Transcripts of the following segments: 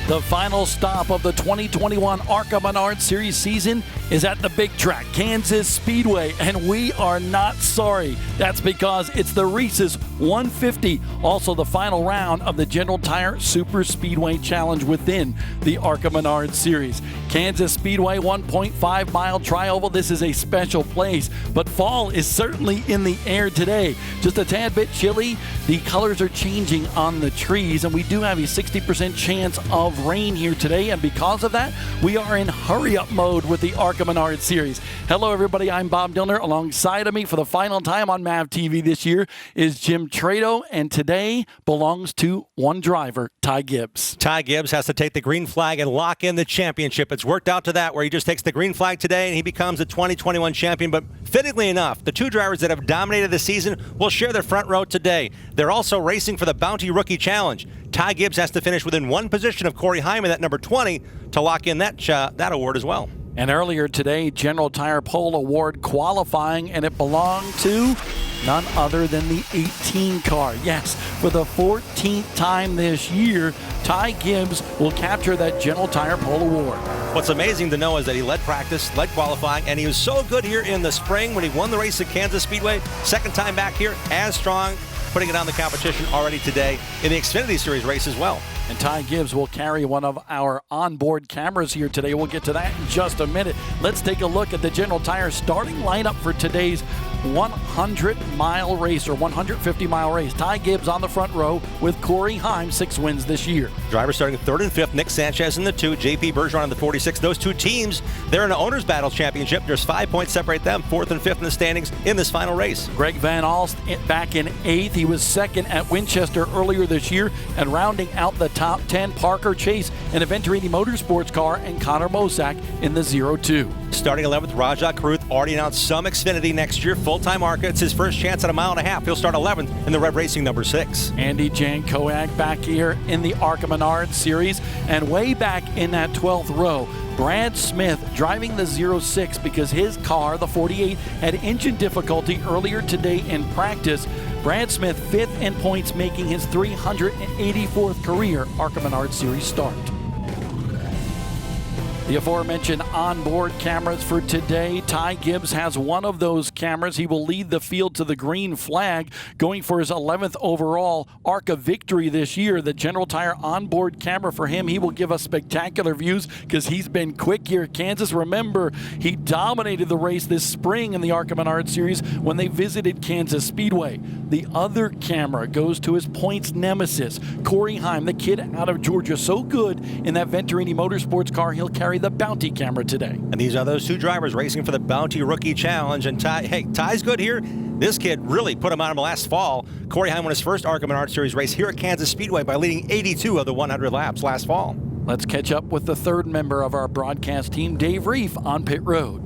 The final stop of the 2021 ARCA Menards Series season is at the big track, Kansas Speedway, and we are not sorry. That's because it's the Reese's 150, also the final round of the General Tire Super Speedway Challenge within the ARCA Menards Series. Kansas Speedway, 1.5-mile tri-oval. This is a special place, but fall is certainly in the air today. Just a tad bit chilly. The colors are changing on the trees, and we do have a 60% chance of rain here today, and because of that, we are in hurry-up mode with the ARCA Menards Series. Hello, everybody. I'm Bob Dillner. Alongside of me for the final time on MAV TV this year is Jim Trado, and today belongs to one driver, Ty Gibbs. Ty Gibbs has to take the green flag and lock in the championship. It's worked out to that, where he just takes the green flag today and he becomes the 2021 champion. But fittingly enough, the two drivers that have dominated the season will share their front row today. They're also racing for the Bounty Rookie Challenge. Ty Gibbs has to finish within one position of Corey Hyman at number 20 to lock in that award as well. And earlier today, General Tire Pole Award qualifying, and it belonged to none other than the 18 car. Yes, for the 14th time this year, Ty Gibbs will capture that General Tire Pole Award. What's amazing to know is that he led practice, led qualifying, and he was so good here in the spring when he won the race at Kansas Speedway. Second time back here, as strong, putting it on the competition already today in the Xfinity Series race as well. And Ty Gibbs will carry one of our onboard cameras here today. We'll get to that in just a minute. Let's take a look at the General Tire starting lineup for today's 100-mile race or 150-mile race. Ty Gibbs on the front row with Corey Hyman, 6 wins this year. Drivers starting 3rd and 5th, Nick Sanchez in the 2, JP Bergeron in the 46. Those two teams, they're in an owner's battle championship. There's 5 points separate them, 4th and 5th in the standings in this final race. Greg Van Alst back in 8th. He was 2nd at Winchester earlier this year, and rounding out the top 10, Parker Chase in a Venturini Motorsports car, and Connor Mosak in the 02. Starting 11th, Rajah Caruth already announced some Xfinity next year, full-time ARCA. It's his first chance at a mile and a half. He'll start 11th in the Rev Racing number 6. Andy Jankowiak back here in the ARCA Menards Series, and way back in that 12th row, Brad Smith driving the 06 because his car, the 48, had engine difficulty earlier today in practice. Brad Smith 5th in points, making his 384th career ARCA Menards Series start. The aforementioned onboard cameras for today. Ty Gibbs has one of those cameras. He will lead the field to the green flag, going for his 11th overall ARCA victory this year. The General Tire onboard camera for him, he will give us spectacular views because he's been quick here at Kansas. Remember, he dominated the race this spring in the ARCA Menards Series when they visited Kansas Speedway. The other camera goes to his points nemesis, Corey Hyman, the kid out of Georgia. So good in that Venturini Motorsports car, he'll carry the Bounty camera today. And these are those two drivers racing for the Bounty Rookie Challenge. And Ty's good here. This kid really put him on him last fall. Corey Hyman won his first ARCA Menards Series race here at Kansas Speedway by leading 82 of the 100 laps last fall. Let's catch up with the third member of our broadcast team, Dave Reef, on pit road.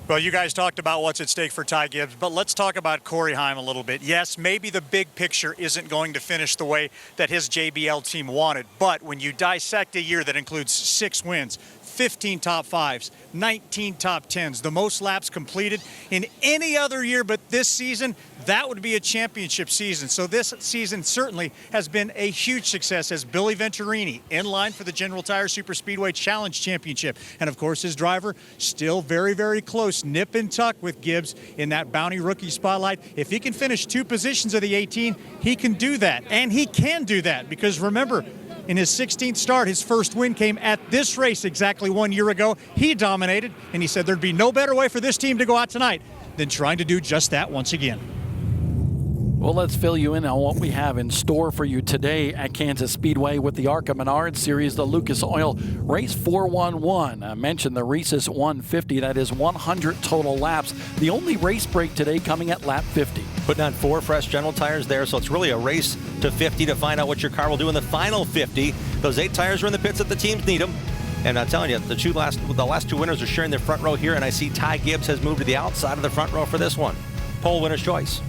Well, you guys talked about what's at stake for Ty Gibbs, but let's talk about Corey Hyman a little bit. Yes, maybe the big picture isn't going to finish the way that his JBL team wanted, but when you dissect a year that includes 6 wins, 15 top 5s, 19 top 10s, the most laps completed in any other year but this season, that would be a championship season. So this season certainly has been a huge success as Billy Venturini in line for the General Tire Super Speedway Challenge Championship. And of course, his driver still very, very close, nip and tuck with Gibbs in that Bounty Rookie Spotlight. If he can finish 2 positions of the 18, he can do that. And he can do that because remember, in his 16th start, his first win came at this race exactly 1 year ago. He dominated, and he said there'd be no better way for this team to go out tonight than trying to do just that once again. Well, let's fill you in on what we have in store for you today at Kansas Speedway with the ARCA Menards Series, the Lucas Oil Race 411. I mentioned the Reese's 150. That is 100 total laps. The only race break today coming at lap 50. Putting on 4 fresh General tires there, so it's really a race to 50 to find out what your car will do in the final 50. Those 8 tires are in the pits if the teams need them. And I'm telling you, the last 2 winners are sharing their front row here, and I see Ty Gibbs has moved to the outside of the front row for this one. Pole winner's choice.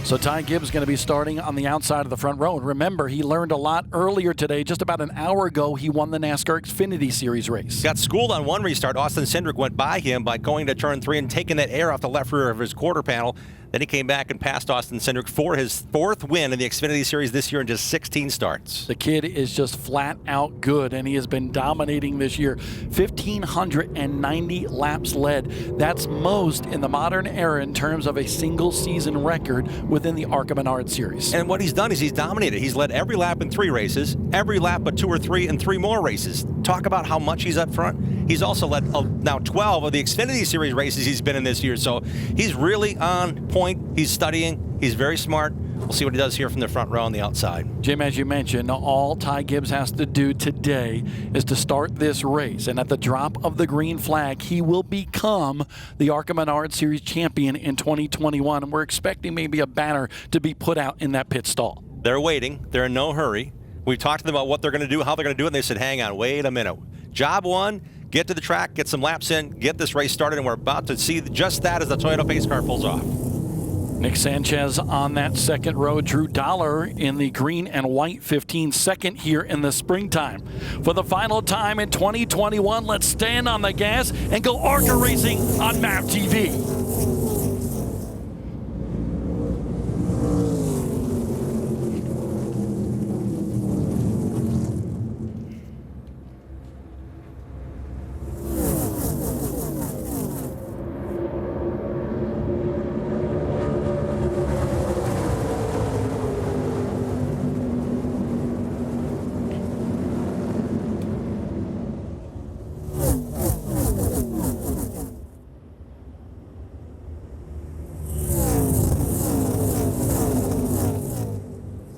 So Ty Gibbs is going to be starting on the outside of the front row. And remember, he learned a lot earlier today. Just about an hour ago, he won the NASCAR Xfinity Series race. Got schooled on one restart. Austin Cindric went by him by going to turn 3 and taking that air off the left rear of his quarter panel. Then he came back and passed Austin Cindric for his 4th win in the Xfinity Series this year in just 16 starts. The kid is just flat out good, and he has been dominating this year. 1,590 laps led. That's most in the modern era in terms of a single season record within the ARCA Menards Series. And what he's done is he's dominated. He's led every lap in 3 races, every lap but 2 or 3 in 3 more races. Talk about how much he's up front. He's also led now 12 of the Xfinity Series races he's been in this year. So he's really on point. He's studying. He's very smart. We'll see what he does here from the front row on the outside. Jim, as you mentioned, all Ty Gibbs has to do today is to start this race. And at the drop of the green flag, he will become the ARCA Menards Series champion in 2021. And we're expecting maybe a banner to be put out in that pit stall. They're waiting. They're in no hurry. We've talked to them about what they're going to do, how they're going to do it, and they said, hang on, wait a minute. Job 1, get to the track, get some laps in, get this race started, and we're about to see just that as the Toyota pace car pulls off. Nick Sanchez on that second row. Drew Dollar in the green and white 15 second here in the springtime. For the final time in 2021, let's stand on the gas and go ARCA racing on MAP TV.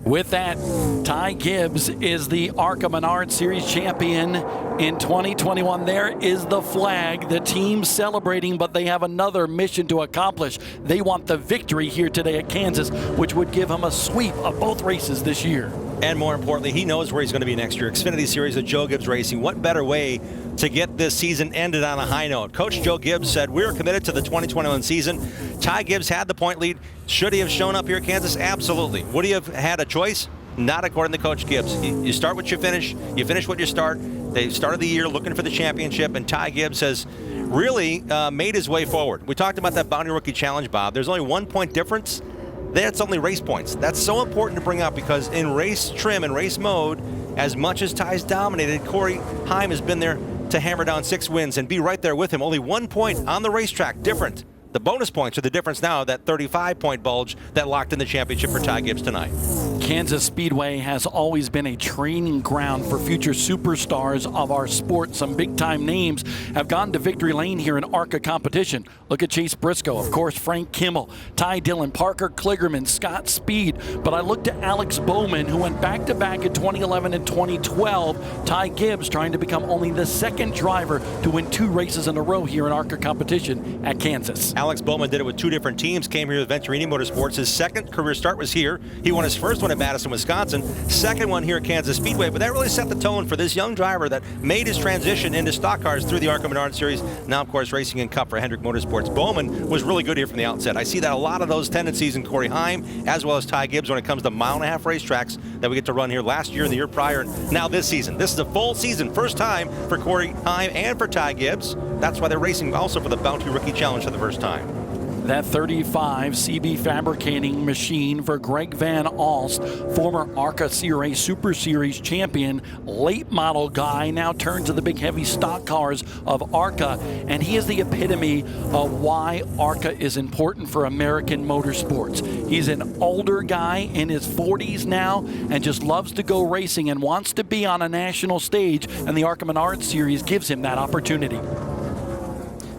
With that, Ty Gibbs is the ARCA Menards Series champion in 2021. There is the flag. The team's celebrating, but they have another mission to accomplish. They want the victory here today at Kansas, which would give him a sweep of both races this year. And more importantly, he knows where he's going to be next year. Xfinity Series at Joe Gibbs Racing. What better way to get this season ended on a high note? Coach Joe Gibbs said, we're committed to the 2021 season. Ty Gibbs had the point lead. Should he have shown up here at Kansas? Absolutely. Would he have had a choice? Not according to Coach Gibbs. You start what you finish what you start. They started the year looking for the championship, and Ty Gibbs has really made his way forward. We talked about that Bounty Rookie Challenge, Bob. There's only 1 point difference. That's only race points. That's so important to bring up because in race trim and race mode, as much as Ty's dominated, Corey Heim has been there to hammer down 6 wins and be right there with him. Only 1 point on the racetrack different. The bonus points are the difference now, that 35-point bulge that locked in the championship for Ty Gibbs tonight. Kansas Speedway has always been a training ground for future superstars of our sport. Some big-time names have gone to victory lane here in ARCA competition. Look at Chase Briscoe, of course, Frank Kimmel, Ty Dillon, Parker Kligerman, Scott Speed. But I looked at Alex Bowman, who went back-to-back in 2011 and 2012. Ty Gibbs trying to become only the 2nd driver to win 2 races in a row here in ARCA competition at Kansas. Alex Bowman did it with 2 different teams, came here with Venturini Motorsports. His 2nd career start was here. He won his 1st one at Madison, Wisconsin, 2nd one here at Kansas Speedway, but that really set the tone for this young driver that made his transition into stock cars through the ARCA Menards Series, now of course racing in Cup for Hendrick Motorsports. Bowman was really good here from the outset. I see that a lot of those tendencies in Corey Heim as well as Ty Gibbs when it comes to 1.5 mile racetracks that we get to run here last year and the year prior and now this season. This is a full season, first time for Corey Heim and for Ty Gibbs. That's why they're racing also for the Bounty Rookie Challenge for the first time. That 35 CB fabricating machine for Greg Van Alst, former ARCA Series Super Series champion, late model guy, now turned to the big heavy stock cars of ARCA, and he is the epitome of why ARCA is important for American motorsports. He's an older guy in his 40s now and just loves to go racing and wants to be on a national stage, and the ARCA Menards Series gives him that opportunity.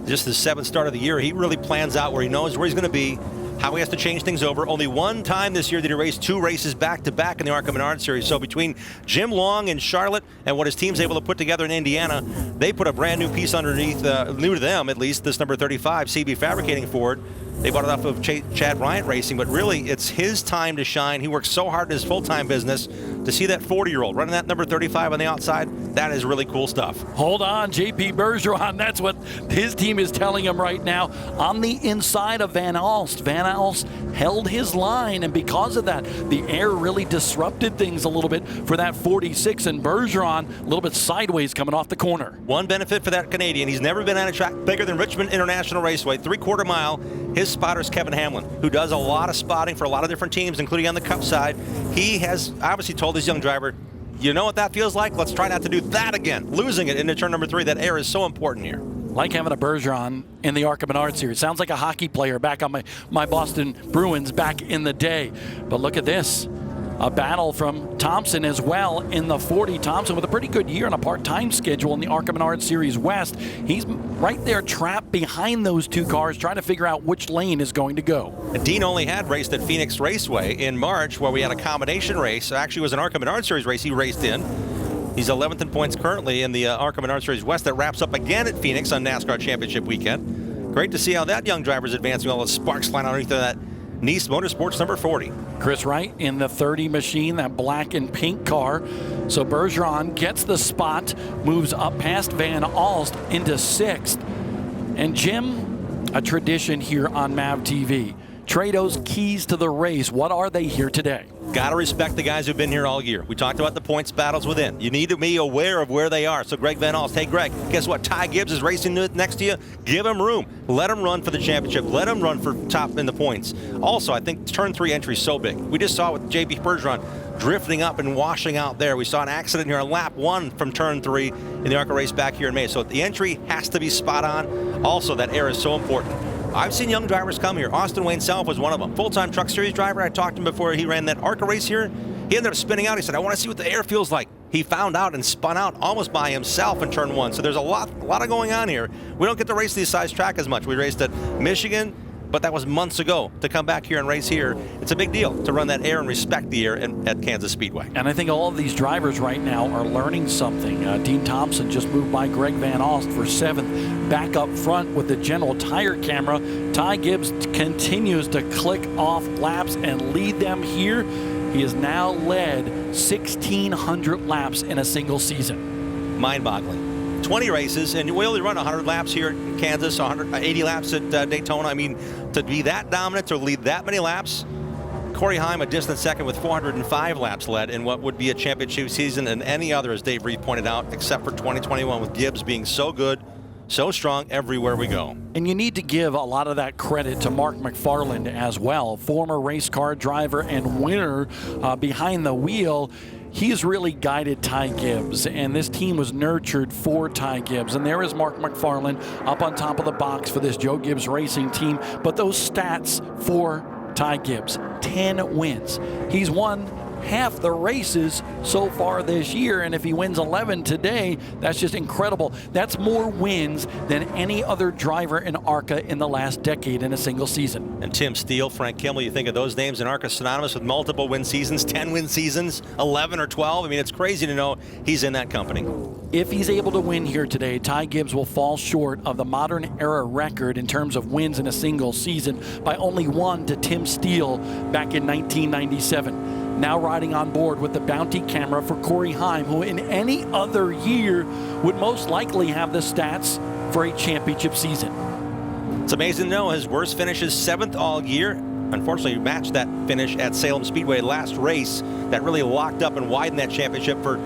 Just the 7th start of the year, he really plans out where he knows where he's going to be, how he has to change things over. Only 1 time this year did he race 2 races back-to-back in the ARCA Menards Series. So between Jim Long in Charlotte and what his team's able to put together in Indiana, they put a brand new piece underneath, new to them at least, this number 35 CB Fabricating Ford. They bought it off of Chad Bryant Racing, but really it's his time to shine. He works so hard in his full-time business. To see that 40-year-old running that number 35 on the outside, that is really cool stuff. Hold on, J.P. Bergeron. That's what his team is telling him right now. On the inside of Van Alst, Van Alst held his line, and because of that, the air really disrupted things a little bit for that 46, and Bergeron a little bit sideways coming off the corner. One benefit for that Canadian, he's never been on a track bigger than Richmond International Raceway, 3/4 mile. his spotter is Kevin Hamlin, who does a lot of spotting for a lot of different teams, including on the Cup side. He has obviously told his young driver, you know what that feels like? Let's try not to do that again. Losing it into turn number 3, that air is so important here. Like having a Bergeron in the ARCA Menards Series. Sounds like a hockey player back on my Boston Bruins back in the day. But look at this. A battle from Thompson as well in the 40. Thompson with a pretty good year on a part-time schedule in the ARCA Menards Series West. He's right there trapped behind those two cars trying to figure out which lane is going to go. And Dean only had raced at Phoenix Raceway in March where we had a combination race. Actually, it was an ARCA Menards Series race he raced in. He's 11th in points currently in the ARCA Menards Series West that wraps up again at Phoenix on NASCAR Championship weekend. Great to see how that young driver is advancing, all the sparks flying underneath of that Nice Motorsports number 40. Chris Wright in the 30 machine, that black and pink car. So Bergeron gets the spot, moves up past Van Alst into 6th. And Jim, a tradition here on MAV TV. Trado's keys to the race. What are they here today? Got to respect the guys who've been here all year. We talked about the points battles within. You need to be aware of where they are. So Greg Van Alst, hey Greg, guess what? Ty Gibbs is racing next to you. Give him room. Let him run for the championship. Let him run for top in the points. Also, I think turn 3 entry is so big. We just saw with JB Bergeron drifting up and washing out there. We saw an accident here on lap 1 from turn 3 in the ARCA race back here in May. So the entry has to be spot on. Also, that air is so important. I've seen young drivers come here. Austin Wayne Self was one of them. Full-time Truck Series driver. I talked to him before he ran that ARCA race here. He ended up spinning out. He said, I want to see what the air feels like. He found out and spun out almost by himself in turn 1. So there's a lot of going on here. We don't get to race these size track as much. We raced at Michigan, but that was months ago. To come back here and race here, it's a big deal to run that air and respect the air at Kansas Speedway. And I think all of these drivers right now are learning something. Dean Thompson just moved by Greg Van Alst for 7th. Back up front with the general tire camera. Ty Gibbs continues to click off laps and lead them here. He has now led 1,600 laps in a single season. Mind-boggling. 20 races, and we only run 100 laps here in Kansas, 180 laps at Daytona. I mean, to be that dominant, to lead that many laps. Corey Heim, a distant second with 405 laps led in what would be a championship season and any other, as Dave Reed pointed out, except for 2021 with Gibbs being so good, so strong everywhere we go. And you need to give a lot of that credit to Mark McFarland as well, former race car driver and winner behind the wheel. He's really guided Ty Gibbs, and this team was nurtured for Ty Gibbs. And there is Mark McFarland up on top of the box for this Joe Gibbs Racing team. But those stats for Ty Gibbs, 10 wins. He's won half the races so far this year, and if he wins 11 today, that's just incredible. That's more wins than any other driver in ARCA in the last decade in a single season. And Tim Steele, Frank Kimmel, you think of those names in ARCA synonymous with multiple win seasons, 10 win seasons, 11 or 12. I mean, it's crazy to know he's in that company. If he's able to win here today, Ty Gibbs will fall short of the modern era record in terms of wins in a single season by only 1 to Tim Steele back in 1997. Now riding on board with the bounty camera for Corey Heim, who in any other year would most likely have the stats for a championship season. It's amazing to know his worst finish is 7th all year. Unfortunately, he matched that finish at Salem Speedway last race that really locked up and widened that championship for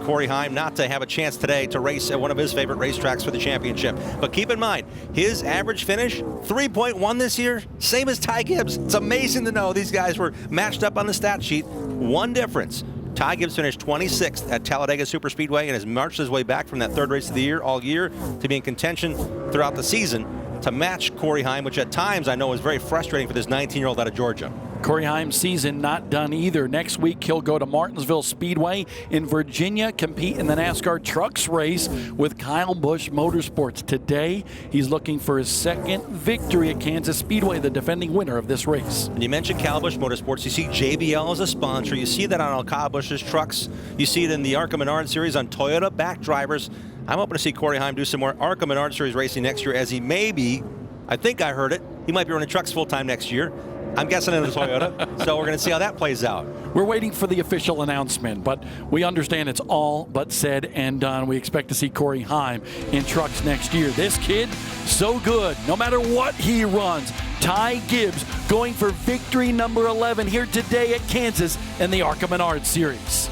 Corey Heim not to have a chance today to race at one of his favorite racetracks for the championship. But keep in mind, his average finish, 3.1 this year, same as Ty Gibbs. It's amazing to know these guys were matched up on the stat sheet. One difference. Ty Gibbs finished 26th at Talladega Superspeedway and has marched his way back from that 3rd race of the year all year to be in contention throughout the season to match Corey Heim, which at times I know is very frustrating for this 19-year-old out of Georgia. Corey Heim's season not done either. Next week, he'll go to Martinsville Speedway in Virginia, compete in the NASCAR Trucks race with Kyle Busch Motorsports. Today, he's looking for his 2nd victory at Kansas Speedway, the defending winner of this race. And you mentioned Kyle Busch Motorsports. You see JBL as a sponsor. You see that on Kyle Busch's trucks. You see it in the ARCA Menards Series on Toyota back drivers. I'm hoping to see Corey Heim do some more ARCA Menards Series racing next year, as he may be, I think I heard it, he might be running trucks full-time next year. I'm guessing in the Toyota, so we're going to see how that plays out. We're waiting for the official announcement, but we understand it's all but said and done. We expect to see Corey Heim in trucks next year. This kid, so good, no matter what he runs. Ty Gibbs going for victory number 11 here today at Kansas in the ARCA Menards Series.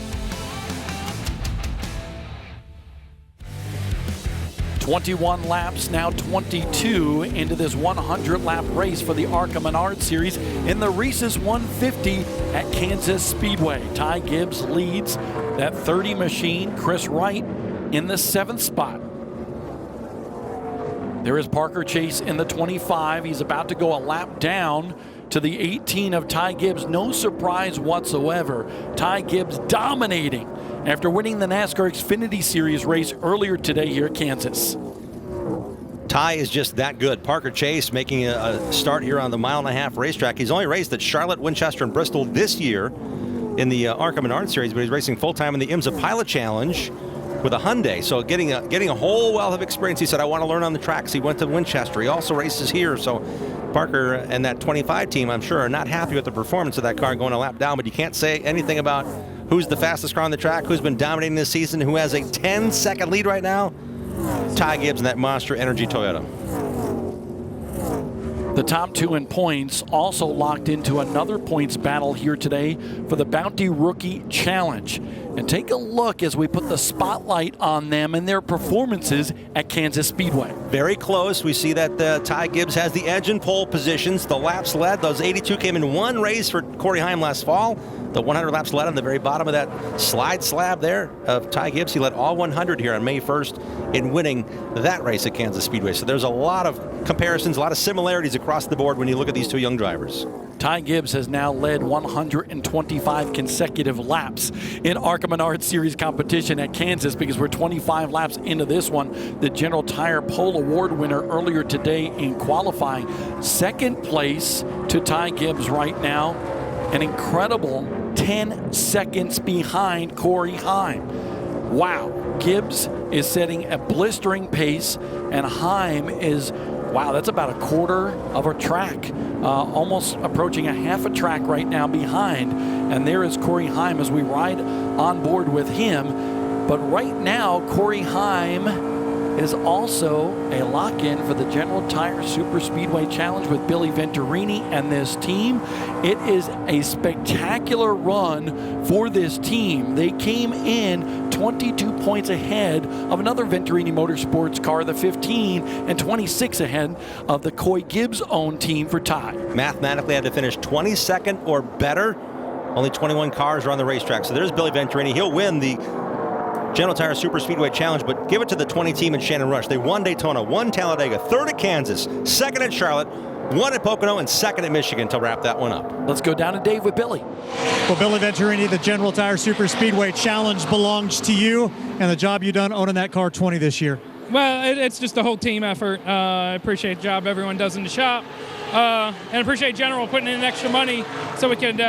21 laps, now 22 into this 100-lap race for the ARCA Menards Series in the Reese's 150 at Kansas Speedway. Ty Gibbs leads that 30 machine. Chris Wright in the 7th spot. There is Parker Chase in the 25. He's about to go a lap down to the 18 of Ty Gibbs. No surprise whatsoever. Ty Gibbs dominating after winning the NASCAR Xfinity Series race earlier today here at Kansas. Ty is just that good. Parker Chase making a start here on the mile-and-a-half racetrack. He's only raced at Charlotte, Winchester, and Bristol this year in the ARCA Menards Series, but he's racing full-time in the IMSA Pilot Challenge with a Hyundai. So getting a whole wealth of experience. He said, I want to learn on the tracks. He went to Winchester. He also races here. So Parker and that 25 team, I'm sure, are not happy with the performance of that car going a lap down, but you can't say anything about who's the fastest car on the track, who's been dominating this season, who has a 10-second lead right now. Ty Gibbs in that Monster Energy Toyota. The top 2 in points also locked into another points battle here today for the Bounty Rookie Challenge. And take a look as we put the spotlight on them and their performances at Kansas Speedway. Very close. We see that Ty Gibbs has the edge in pole positions. The laps led, those 82 came in one race for Corey Heim last fall. The 100 laps led on the very bottom of that slide slab there of Ty Gibbs. He led all 100 here on May 1st in winning that race at Kansas Speedway. So there's a lot of comparisons, a lot of similarities across the board when you look at these two young drivers. Ty Gibbs has now led 125 consecutive laps in ARCA Menards Series competition at Kansas because we're 25 laps into this one. The General Tire Pole Award winner earlier today in qualifying. 2nd place to Ty Gibbs right now. An incredible 10 seconds behind Corey Heim. Wow. Gibbs is setting a blistering pace, and Heim is, wow, that's about a quarter of a track. Almost approaching a half a track right now behind. And there is Corey Heim as we ride on board with him. But right now, Corey Heim is also a lock-in for the General Tire Super Speedway Challenge with Billy Venturini and this team. It is a spectacular run for this team. They came in 22 points ahead of another Venturini Motorsports car, the 15, and 26 ahead of the Coy Gibbs-owned team for Ty. Mathematically had to finish 22nd or better. Only 21 cars are on the racetrack. So there's Billy Venturini. He'll win the General Tire Super Speedway Challenge, but give it to the 20 team in Shannon Rush. They won Daytona, won Talladega, 3rd at Kansas, 2nd at Charlotte, 1 at Pocono, and 2nd at Michigan to wrap that one up. Let's go down to Dave with Billy. Well, Billy Venturini, the General Tire Super Speedway Challenge belongs to you and the job you've done owning that car 20 this year. Well, it's just a whole team effort. I appreciate the job everyone does in the shop, and appreciate General putting in extra money so we could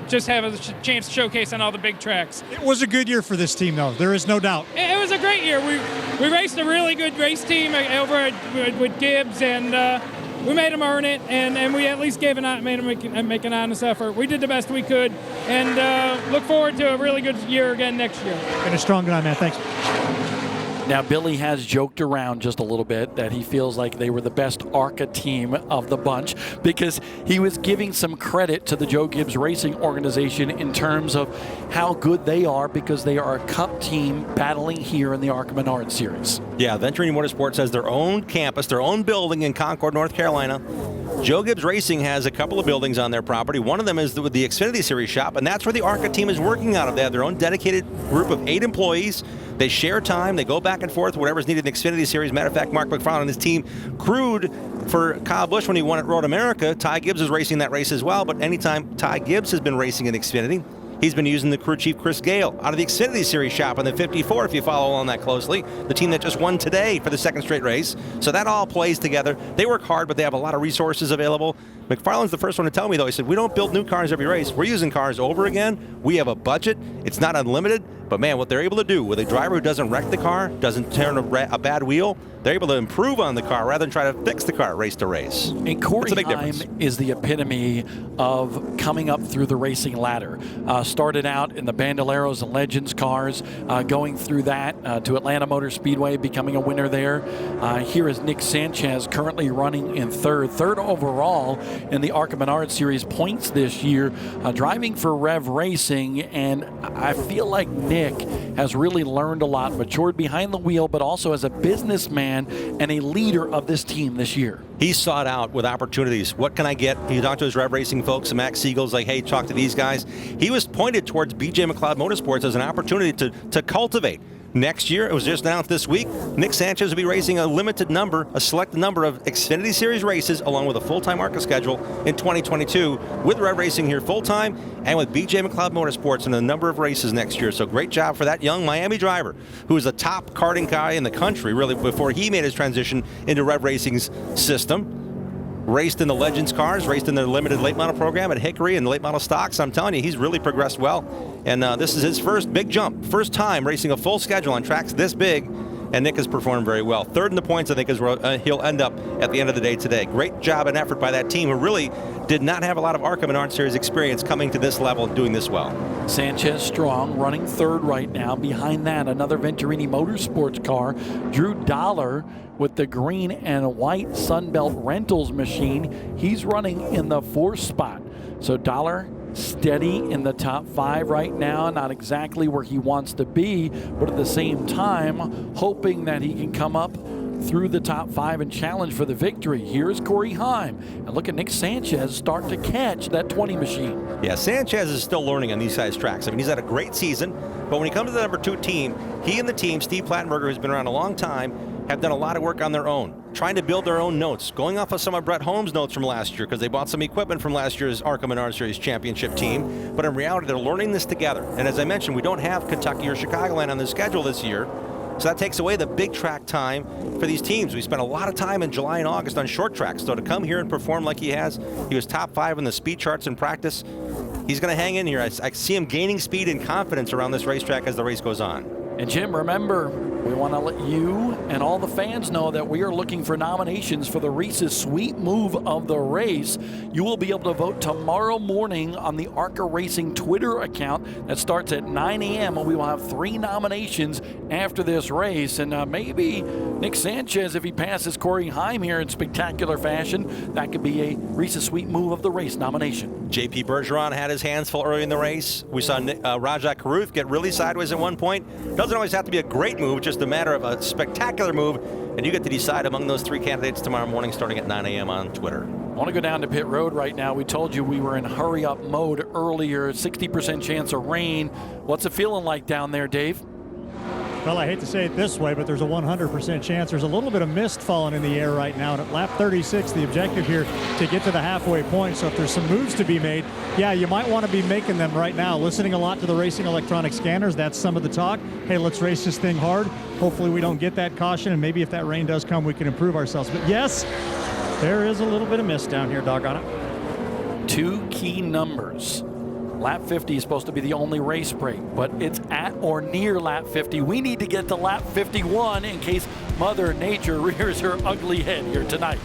just have a chance to showcase on all the big tracks. It was a good year for this team, though. There is no doubt. It was a great year. We raced a really good race team over with Gibbs, and we made them earn it, and we at least made them make an honest effort. We did the best we could, and look forward to a really good year again next year. Been a strong night, man. Thanks. Now, Billy has joked around just a little bit that he feels like they were the best ARCA team of the bunch because he was giving some credit to the Joe Gibbs Racing organization in terms of how good they are because they are a cup team battling here in the ARCA Menards Series. Yeah, Venturini Motorsports has their own campus, their own building in Concord, North Carolina. Joe Gibbs Racing has a couple of buildings on their property. One of them is the Xfinity Series shop, and that's where the ARCA team is working out of. They have their own dedicated group of 8 employees. They share time. They go back and forth, whatever's needed in the Xfinity Series. Matter of fact, Mark McFarland and his team crewed for Kyle Busch when he won at Road America. Ty Gibbs is racing that race as well, but anytime Ty Gibbs has been racing in Xfinity, he's been using the crew chief Chris Gale out of the Xfinity Series shop in the 54, if you follow along that closely. The team that just won today for the 2nd straight race. So that all plays together. They work hard, but they have a lot of resources available. McFarland's the first one to tell me, though. He said, we don't build new cars every race. We're using cars over again. We have a budget. It's not unlimited. But, man, what they're able to do with a driver who doesn't wreck the car, doesn't turn a bad wheel, they're able to improve on the car rather than try to fix the car race to race. And Corey Heim is the epitome of coming up through the racing ladder. Started out in the Bandoleros and Legends cars, going through that to Atlanta Motor Speedway, becoming a winner there. Here is Nick Sanchez currently running in third overall in the ARCA Menards Series points this year, driving for Rev Racing. And I feel like Nick Nick has really learned a lot, matured behind the wheel, but also as a businessman and a leader of this team this year. He sought out with opportunities. What can I get? He talked to his Rev Racing folks, and Max Siegel's like, hey, talk to these guys. He was pointed towards BJ McLeod Motorsports as an opportunity to cultivate. Next year, it was just announced this week, Nick Sanchez will be racing a selected number of Xfinity Series races along with a full-time ARCA schedule in 2022 with Rev Racing here full-time and with BJ McLeod Motorsports in a number of races next year. So great job for that young Miami driver who is a top karting guy in the country really before he made his transition into Rev Racing's system. Raced in the Legends cars, raced in their limited late model program at Hickory and late model stocks. I'm telling you, he's really progressed well. And this is his first big jump. First time racing a full schedule on tracks this big. And Nick has performed very well. Third in the points, I think, is where he'll end up at the end of the day today. Great job and effort by that team who really did not have a lot of ARCA Menards Series experience coming to this level and doing this well. Sanchez strong, running third right now. Behind that, another Venturini Motorsports car, Drew Dollar, with the green and white Sunbelt Rentals machine. He's running in the fourth spot. So Dollar steady in the top 5 right now, not exactly where he wants to be, but at the same time, hoping that he can come up through the top 5 and challenge for the victory. Here's Corey Heim, and look at Nick Sanchez start to catch that 20 machine. Yeah, Sanchez is still learning on these size tracks. I mean, he's had a great season, but when he comes to the number 2 team, he and the team, Steve Plattenberger, who's been around a long time, have done a lot of work on their own, trying to build their own notes, going off of some of Brett Holmes' notes from last year because they bought some equipment from last year's ARCA Menards Series championship team. But in reality, they're learning this together. And as I mentioned, we don't have Kentucky or Chicagoland on the schedule this year. So that takes away the big track time for these teams. We spent a lot of time in July and August on short tracks. So to come here and perform like he has, he was top 5 in the speed charts in practice. He's going to hang in here. I see him gaining speed and confidence around this racetrack as the race goes on. And Jim, remember, we want to let you and all the fans know that we are looking for nominations for the Reese's Sweet Move of the race. You will be able to vote tomorrow morning on the ARCA Racing Twitter account. That starts at 9 a.m. and we will have 3 nominations after this race. And maybe Nick Sanchez, if he passes Corey Heim here in spectacular fashion, that could be a Reese's Sweet Move of the race nomination. JP Bergeron had his hands full early in the race. We saw Rajah Caruth get really sideways at one point. Doesn't always have to be a great move, just a matter of a spectacular move, and you get to decide among those 3 candidates tomorrow morning starting at 9 a.m. on Twitter. I want to go down to pit road right now. We told you we were in hurry-up mode earlier, 60% chance of rain. What's it feeling like down there, Dave? Well, I hate to say it this way, but there's a 100% chance. There's a little bit of mist falling in the air right now. And at lap 36, the objective here to get to the halfway point. So if there's some moves to be made, yeah, you might want to be making them right now. Listening a lot to the racing electronic scanners, that's some of the talk. Hey, let's race this thing hard. Hopefully we don't get that caution, and maybe if that rain does come, we can improve ourselves. But yes, there is a little bit of mist down here, doggone it. 2 key numbers. Lap 50 is supposed to be the only race break, but it's at or near lap 50. We need to get to lap 51 in case Mother Nature rears her ugly head here tonight.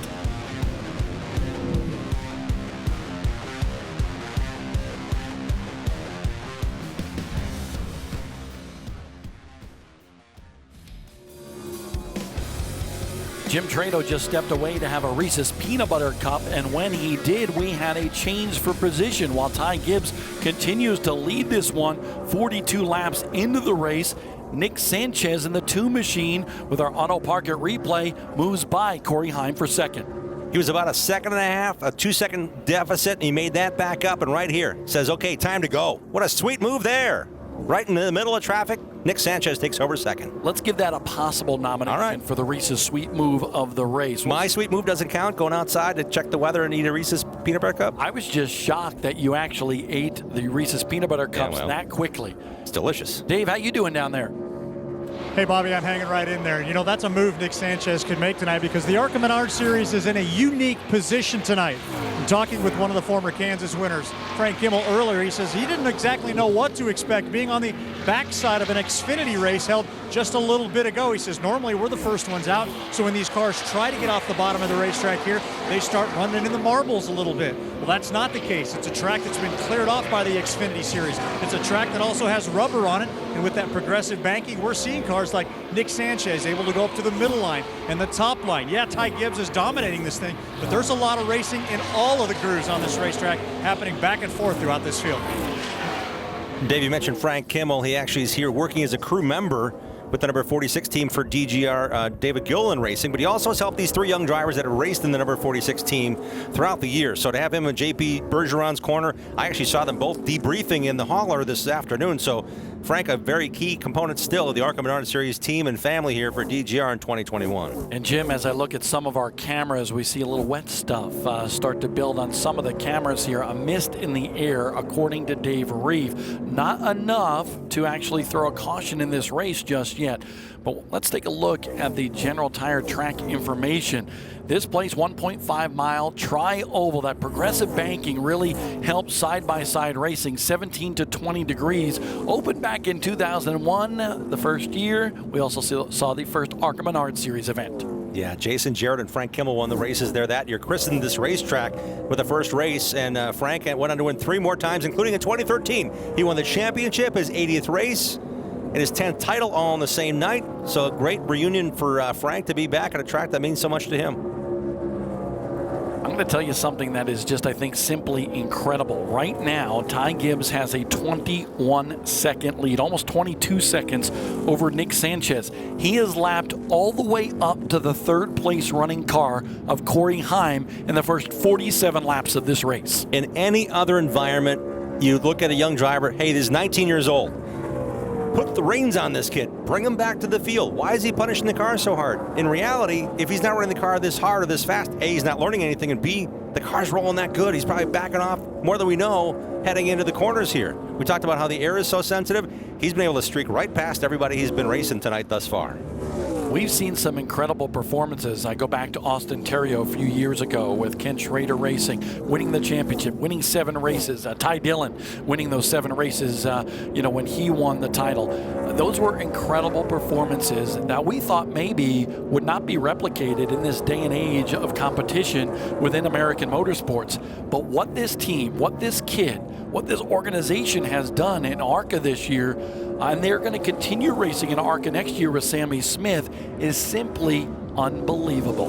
Jim Trado just stepped away to have a Reese's Peanut Butter Cup, and when he did, we had a change for position while Ty Gibbs continues to lead this one 42 laps into the race. Nick Sanchez in the 2 machine with our Auto Park It replay moves by Corey Heim for second. He was about a 1.5 seconds, a 2-second deficit, and he made that back up, and right here says, okay, time to go. What a sweet move there. Right in the middle of traffic, Nick Sanchez takes over second. Let's give that a possible nomination for the Reese's Sweet Move of the race. My sweet move doesn't count, going outside to check the weather and eat a Reese's Peanut Butter Cup? I was just shocked that you actually ate the Reese's Peanut Butter Cups that quickly. It's delicious. Dave, how you doing down there? Hey, Bobby, I'm hanging right in there. You know, that's a move Nick Sanchez could make tonight because the ARCA Menards Series is in a unique position tonight. I'm talking with one of the former Kansas winners, Frank Kimmel, earlier. He says he didn't exactly know what to expect being on the backside of an Xfinity race held just a little bit ago. He says normally we're the first ones out, so when these cars try to get off the bottom of the racetrack here, they start running in the marbles a little bit. Well, that's not the case. It's a track that's been cleared off by the Xfinity Series. It's a track that also has rubber on it, and with that progressive banking, we're seeing cars like Nick Sanchez able to go up to the middle line and the top line. Yeah, Ty Gibbs is dominating this thing, but there's a lot of racing in all of the grooves on this racetrack happening back and forth throughout this field. Dave, you mentioned Frank Kimmel. He actually is here working as a crew member with the number 46 team for DGR, David Gilliland Racing, but he also has helped these 3 young drivers that have raced in the number 46 team throughout the year. So to have him in JP Bergeron's corner, I actually saw them both debriefing in the hauler this afternoon. So Frank, a very key component still of the ARCA Menards Series team and family here for DGR in 2021. And Jim, as I look at some of our cameras, we see a little wet stuff start to build on some of the cameras here. A mist in the air, according to Dave Reeve. Not enough to actually throw a caution in this race just yet. But let's take a look at the General Tire track information. This place, 1.5 mile tri-oval. That progressive banking really helped side-by-side racing. 17 to 20 degrees. Opened back in 2001, the first year. We also saw the first ARCA Menards Series event. Yeah, Jason Jarrett and Frank Kimmel won the races there that year. Christened this racetrack with the first race, and Frank went on to win 3 more times, including in 2013. He won the championship, his 80th race, and his 10th title all on the same night. So a great reunion for Frank to be back at a track that means so much to him. I'm going to tell you something that is just, I think, simply incredible. Right now, Ty Gibbs has a 21-second lead, almost 22 seconds over Nick Sanchez. He has lapped all the way up to the 3rd place running car of Corey Heim in the first 47 laps of this race. In any other environment, you look at a young driver, hey, he's 19 years old. Put the reins on this kid. Bring him back to the field. Why is he punishing the car so hard? In reality, if he's not running the car this hard or this fast, A, he's not learning anything, and B, the car's rolling that good. He's probably backing off more than we know heading into the corners here. We talked about how the air is so sensitive. He's been able to streak right past everybody he's been racing tonight thus far. We've seen some incredible performances. I go back to Austin Terrio a few years ago with Ken Schrader Racing, winning the championship, winning 7 races. Ty Dillon winning those 7 races, when he won the title. Those were incredible performances that we thought maybe would not be replicated in this day and age of competition within American motorsports. But what this team, what this kid, what this organization has done in ARCA this year, and they're going to continue racing in ARCA next year with Sammy Smith, is simply unbelievable.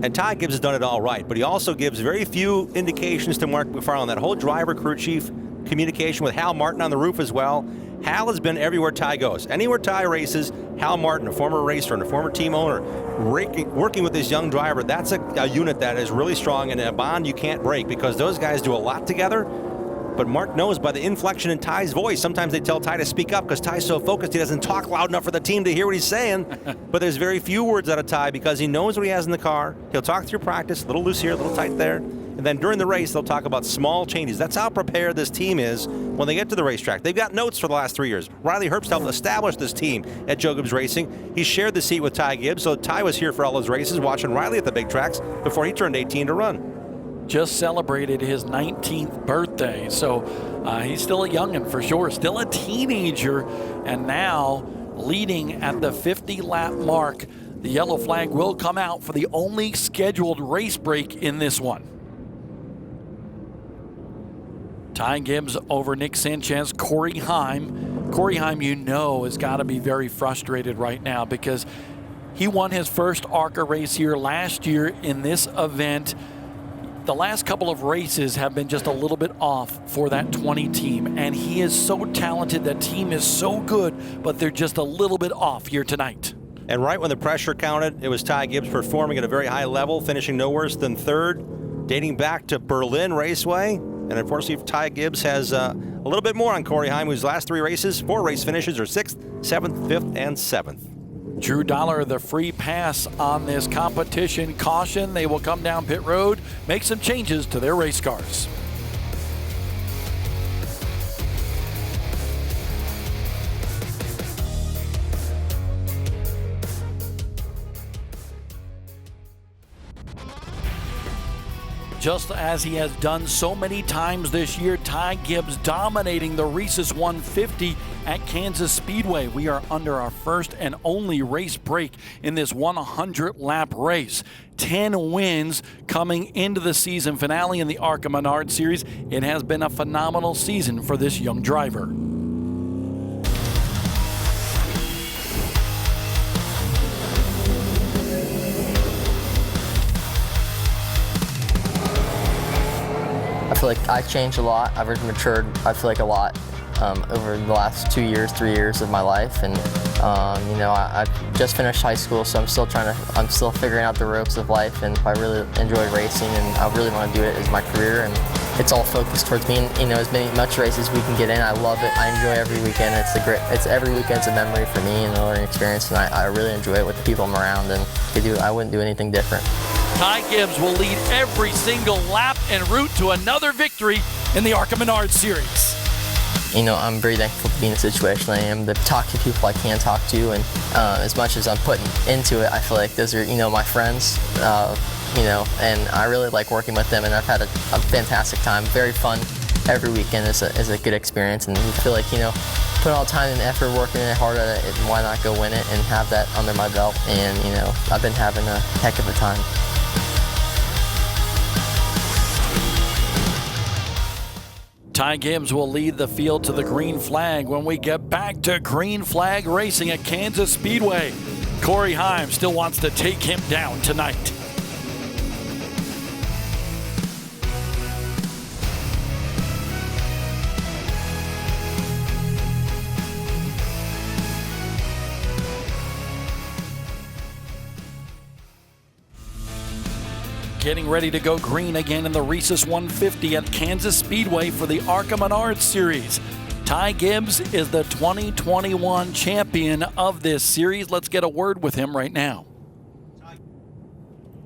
And Ty Gibbs has done it all right, but he also gives very few indications to Mark McFarland. That whole driver crew chief communication with Hal Martin on the roof as well. Hal has been everywhere Ty goes. Anywhere Ty races, Hal Martin, a former racer and a former team owner, working with this young driver, that's a unit that is really strong and a bond you can't break because those guys do a lot together. But Mark knows by the inflection in Ty's voice, sometimes they tell Ty to speak up because Ty's so focused he doesn't talk loud enough for the team to hear what he's saying. But there's very few words out of Ty because he knows what he has in the car. He'll talk through practice, a little loose here, a little tight there. And then during the race, they'll talk about small changes. That's how prepared this team is when they get to the racetrack. They've got notes for the last 3 years. Riley Herbst helped establish this team at Joe Gibbs Racing. He shared the seat with Ty Gibbs, so Ty was here for all his races, watching Riley at the big tracks before he turned 18 to run. Just celebrated his 19th birthday, so he's still a youngin' for sure, still a teenager, and now leading at the 50-lap mark. The yellow flag will come out for the only scheduled race break in this one. Ty Gibbs over Nick Sanchez, Corey Heim. Corey Heim, has got to be very frustrated right now because he won his first ARCA race here last year in this event. The last couple of races have been just a little bit off for that 20 team, and he is so talented. That team is so good, but they're just a little bit off here tonight. And right when the pressure counted, it was Ty Gibbs performing at a very high level, finishing no worse than 3rd, dating back to Berlin Raceway. And unfortunately, Ty Gibbs has a little bit more on Corey Heim, whose last 3 races, 4 race finishes are 6th, 7th, 5th, and 7th. Drew Dollar, the free pass on this competition. Caution, they will come down pit road, make some changes to their race cars. Just as he has done so many times this year, Ty Gibbs dominating the Rhesus 150 at Kansas Speedway. We are under our first and only race break in this 100-lap race. 10 wins coming into the season finale in the ARCA Menards Series. It has been a phenomenal season for this young driver. I feel like I've changed a lot. I've matured, I feel like, a lot. over the last 2 years, 3 years of my life. And you know, I just finished high school, so I'm still figuring out the ropes of life. And I really enjoy racing, and I really want to do it as my career. And it's all focused towards me. And, you know, much races we can get in. I love it. I enjoy every weekend. Every weekend's a memory for me and a learning experience. And I really enjoy it with the people I'm around. And I wouldn't do anything different. Ty Gibbs will lead every single lap en route to another victory in the ARCA Menards Series. You know, I'm very thankful to be in the situation I am, to talk to people I can talk to, and as much as I'm putting into it, I feel like those are, you know, my friends, you know, and I really like working with them, and I've had a fantastic time. Very fun. Every weekend is a good experience, and you feel like, you know, put all the time and effort, working hard at it, and why not go win it and have that under my belt? And, you know, I've been having a heck of a time. Ty Gibbs will lead the field to the green flag when we get back to green flag racing at Kansas Speedway. Corey Heim still wants to take him down tonight. Getting ready to go green again in the Reese's 150 at Kansas Speedway for the ARCA Menards Series. Ty Gibbs is the 2021 champion of this series. Let's get a word with him right now.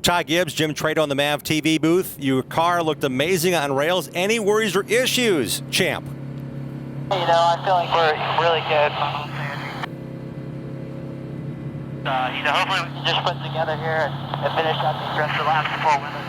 Ty Gibbs, Jim Trado on the MAV TV booth. Your car looked amazing on rails. Any worries or issues, champ? You know, I feel like we're really good. You know, hopefully we can just put it together here and finish out the rest of the laps before winning.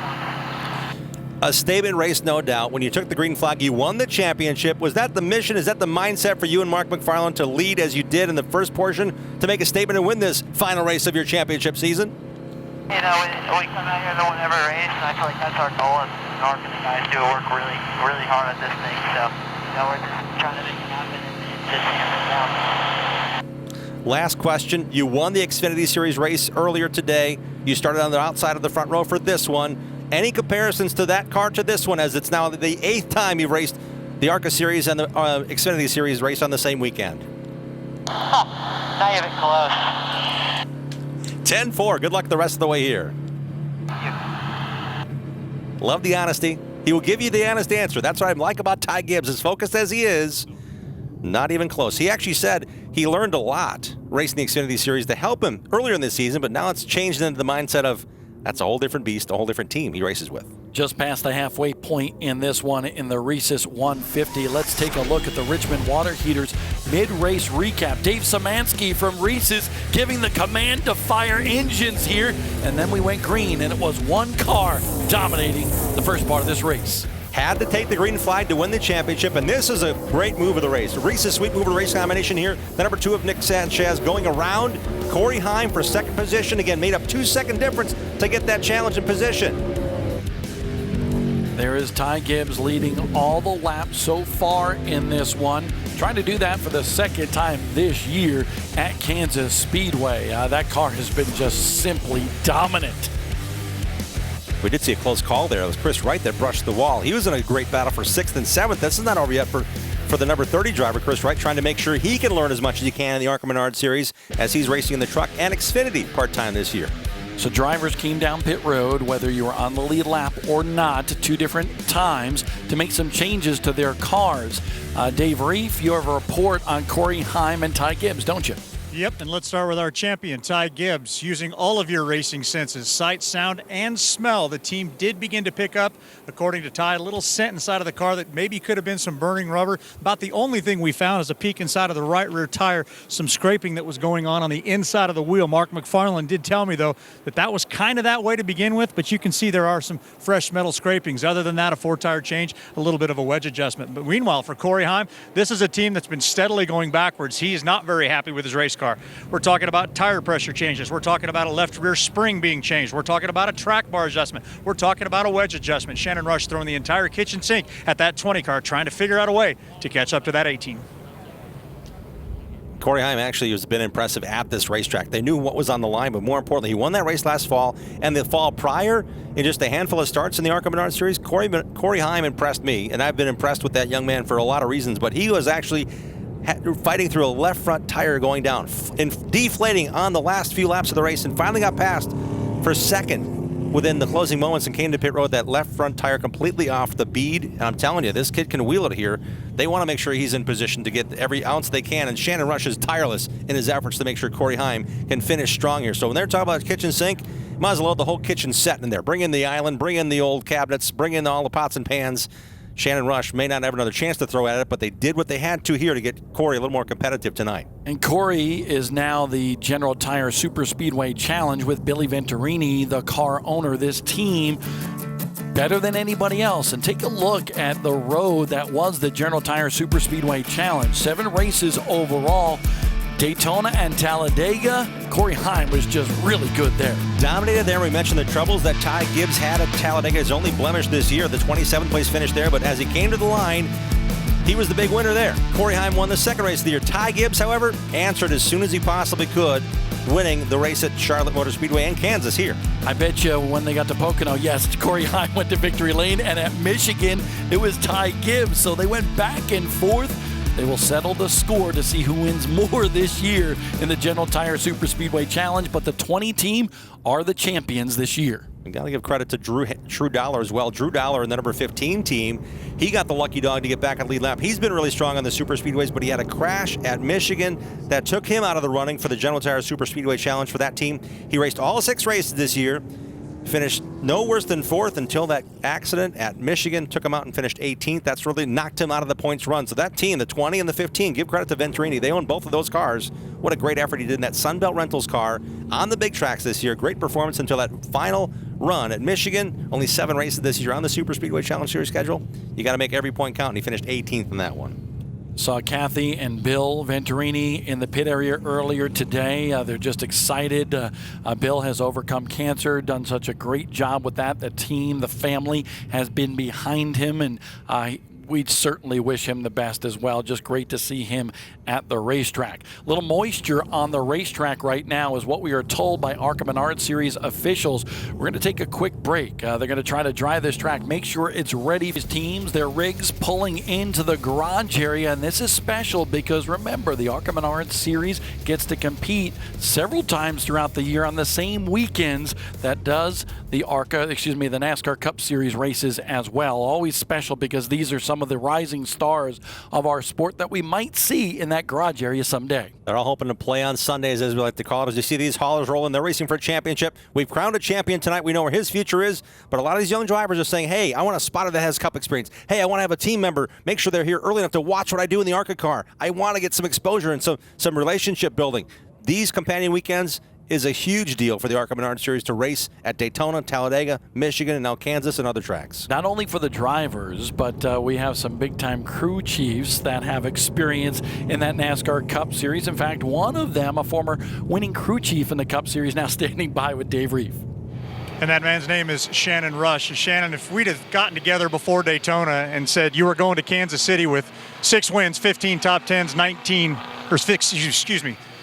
A statement race, no doubt. When you took the green flag, you won the championship. Was that the mission? Is that the mindset for you and Mark McFarland to lead as you did in the first portion to make a statement and win this final race of your championship season? You know, we come out here to win every race, and I feel like that's our goal. And Mark and the guys do work really, really hard at this thing. So, you know, we're just trying to make it happen and just hammer it down. Last question. You won the Xfinity Series race earlier today. You started on the outside of the front row for this one. Any comparisons to that car to this one, as it's now the 8th time you've raced the ARCA Series and the Xfinity Series race on the same weekend? Not even close. 10-4. Good luck the rest of the way here. Love the honesty. He will give you the honest answer. That's what I like about Ty Gibbs. As focused as he is, not even close. He actually said he learned a lot racing the Xfinity Series to help him earlier in the season, but now it's changed into the mindset of that's a whole different beast, a whole different team he races with. Just past the halfway point in this one in the Reese's 150. Let's take a look at the Richmond Water Heaters mid-race recap. Dave Szymanski from Reese's giving the command to fire engines here, and then we went green, and it was one car dominating the first part of this race. Had to take the green flag to win the championship, and this is a great move of the race. Reese's sweet move of the race combination here. The number 2 of Nick Sanchez going around Corey Heim for second position. Again, made up 2-second difference to get that challenge in position. There is Ty Gibbs leading all the laps so far in this one. Trying to do that for the second time this year at Kansas Speedway. That car has been just simply dominant. We did see a close call there. It was Chris Wright that brushed the wall. He was in a great battle for 6th and 7th. This is not over yet for the number 30 driver, Chris Wright, trying to make sure he can learn as much as he can in the ARCA Menards Series as he's racing in the truck and Xfinity part-time this year. So drivers came down pit road, whether you were on the lead lap or not, 2 different times to make some changes to their cars. Dave Reef, you have a report on Corey Heim and Ty Gibbs, don't you? Yep, and let's start with our champion, Ty Gibbs. Using all of your racing senses, sight, sound, and smell, the team did begin to pick up, according to Ty, a little scent inside of the car that maybe could have been some burning rubber. About the only thing we found is a peek inside of the right rear tire, some scraping that was going on the inside of the wheel. Mark McFarland did tell me, though, that was kind of that way to begin with, but you can see there are some fresh metal scrapings. Other than that, a 4-tire change, a little bit of a wedge adjustment. But meanwhile, for Corey Heim, this is a team that's been steadily going backwards. He is not very happy with his race car. We're talking about tire pressure changes. We're talking about a left rear spring being changed. We're talking about a track bar adjustment. We're talking about a wedge adjustment. Shannon Rush throwing the entire kitchen sink at that 20 car, trying to figure out a way to catch up to that 18. Corey Heim actually has been impressive at this racetrack. They knew what was on the line, but more importantly, he won that race last fall. And the fall prior, in just a handful of starts in the ARCA Menards Series, Corey Heim impressed me. And I've been impressed with that young man for a lot of reasons. But he was actually fighting through a left front tire going down and deflating on the last few laps of the race, and finally got past for second within the closing moments and came to pit road with that left front tire completely off the bead. And I'm telling you, this kid can wheel it here. They want to make sure he's in position to get every ounce they can, and Shannon Rush is tireless in his efforts to make sure Corey Heim can finish strong here. So when they're talking about kitchen sink, might as well load the whole kitchen set in there. Bring in the island, bring in the old cabinets, bring in all the pots and pans. Shannon Rush may not have another chance to throw at it, but they did what they had to here to get Corey a little more competitive tonight. And Corey is now the General Tire Super Speedway Challenge with Billy Venturini, the car owner. This team better than anybody else. And take a look at the road that was the General Tire Super Speedway Challenge. 7 races overall. Daytona and Talladega, Corey Heim was just really good there. Dominated there. We mentioned the troubles that Ty Gibbs had at Talladega. His only blemish this year, the 27th place finish there, but as he came to the line, he was the big winner there. Corey Heim won the second race of the year. Ty Gibbs, however, answered as soon as he possibly could, winning the race at Charlotte Motor Speedway and Kansas here. I bet you when they got to Pocono, yes, Corey Heim went to victory lane, and at Michigan, it was Ty Gibbs. So they went back and forth. They will settle the score to see who wins more this year in the General Tire Super Speedway Challenge, but the 20 team are the champions this year. We got to give credit to Drew Dollar as well. Drew Dollar in the number 15 team, he got the lucky dog to get back at lead lap. He's been really strong on the super speedways, but he had a crash at Michigan that took him out of the running for the General Tire Super Speedway Challenge for that team. He raced all 6 races this year, finished no worse than 4th until that accident at Michigan took him out and finished 18th. That's really knocked him out of the points run. So that team, the 20 and the 15, give credit to Venturini. They own both of those cars. What a great effort he did in that Sunbelt Rentals car on the big tracks this year. Great performance until that final run at Michigan. Only 7 races this year on the Super Speedway Challenge Series schedule. You got to make every point count, and he finished 18th in that one. Saw Kathy and Bill Venturini in the pit area earlier today. They're just excited. Bill has overcome cancer, done such a great job with that. The team, the family has been behind him, and we'd certainly wish him the best as well. Just great to see him at the racetrack. A little moisture on the racetrack right now is what we are told by ARCA Menards Series officials. We're going to take a quick break. They're going to try to dry this track, make sure it's ready for his teams, their rigs pulling into the garage area. And this is special because remember, the ARCA Menards Series gets to compete several times throughout the year on the same weekends that does the NASCAR Cup Series races as well. Always special because these are some of the rising stars of our sport that we might see in that garage area someday. They're all hoping to play on Sundays, as we like to call it. As you see these haulers rolling, they're racing for a championship. We've crowned a champion tonight. We know where his future is, but a lot of these young drivers are saying, hey, I want a spotter that has Cup experience. Hey, I want to have a team member. Make sure they're here early enough to watch what I do in the ARCA car. I want to get some exposure and some relationship building. These companion weekends is a huge deal for the ARCA Menards Series to race at Daytona, Talladega, Michigan, and now Kansas and other tracks. Not only for the drivers, but we have some big-time crew chiefs that have experience in that NASCAR Cup Series. In fact, one of them, a former winning crew chief in the Cup Series, now standing by with Dave Reef. And that man's name is Shannon Rush. Shannon, if we'd have gotten together before Daytona and said you were going to Kansas City with 6 wins, 15 top 10s,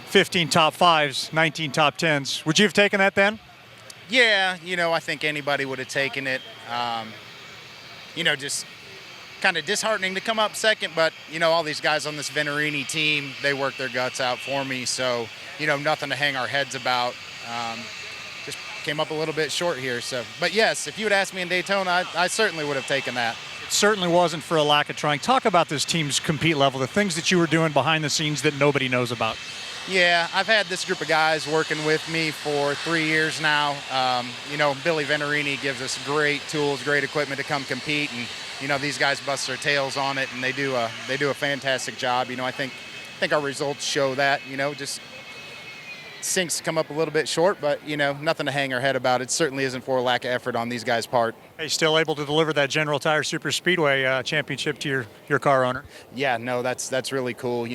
15 top 5s, 19 top 10s. Would you have taken that then? Yeah, I think anybody would have taken it. Just kind of disheartening to come up second, but, all these guys on this Venturini team, they work their guts out for me. So, nothing to hang our heads about. Just came up a little bit short here. So, but yes, if you had asked me in Daytona, I certainly would have taken that. It certainly wasn't for a lack of trying. Talk about this team's compete level, the things that you were doing behind the scenes that nobody knows about. Yeah, I've had this group of guys working with me for 3 years now. Billy Venturini gives us great tools, great equipment to come compete, and these guys bust their tails on it, and they do a fantastic job. I think our results show that. Just sinks come up a little bit short, but nothing to hang our head about. It certainly isn't for a lack of effort on these guys' part. Hey, still able to deliver that General Tire Super Speedway championship to your car owner? Yeah, no, that's really cool.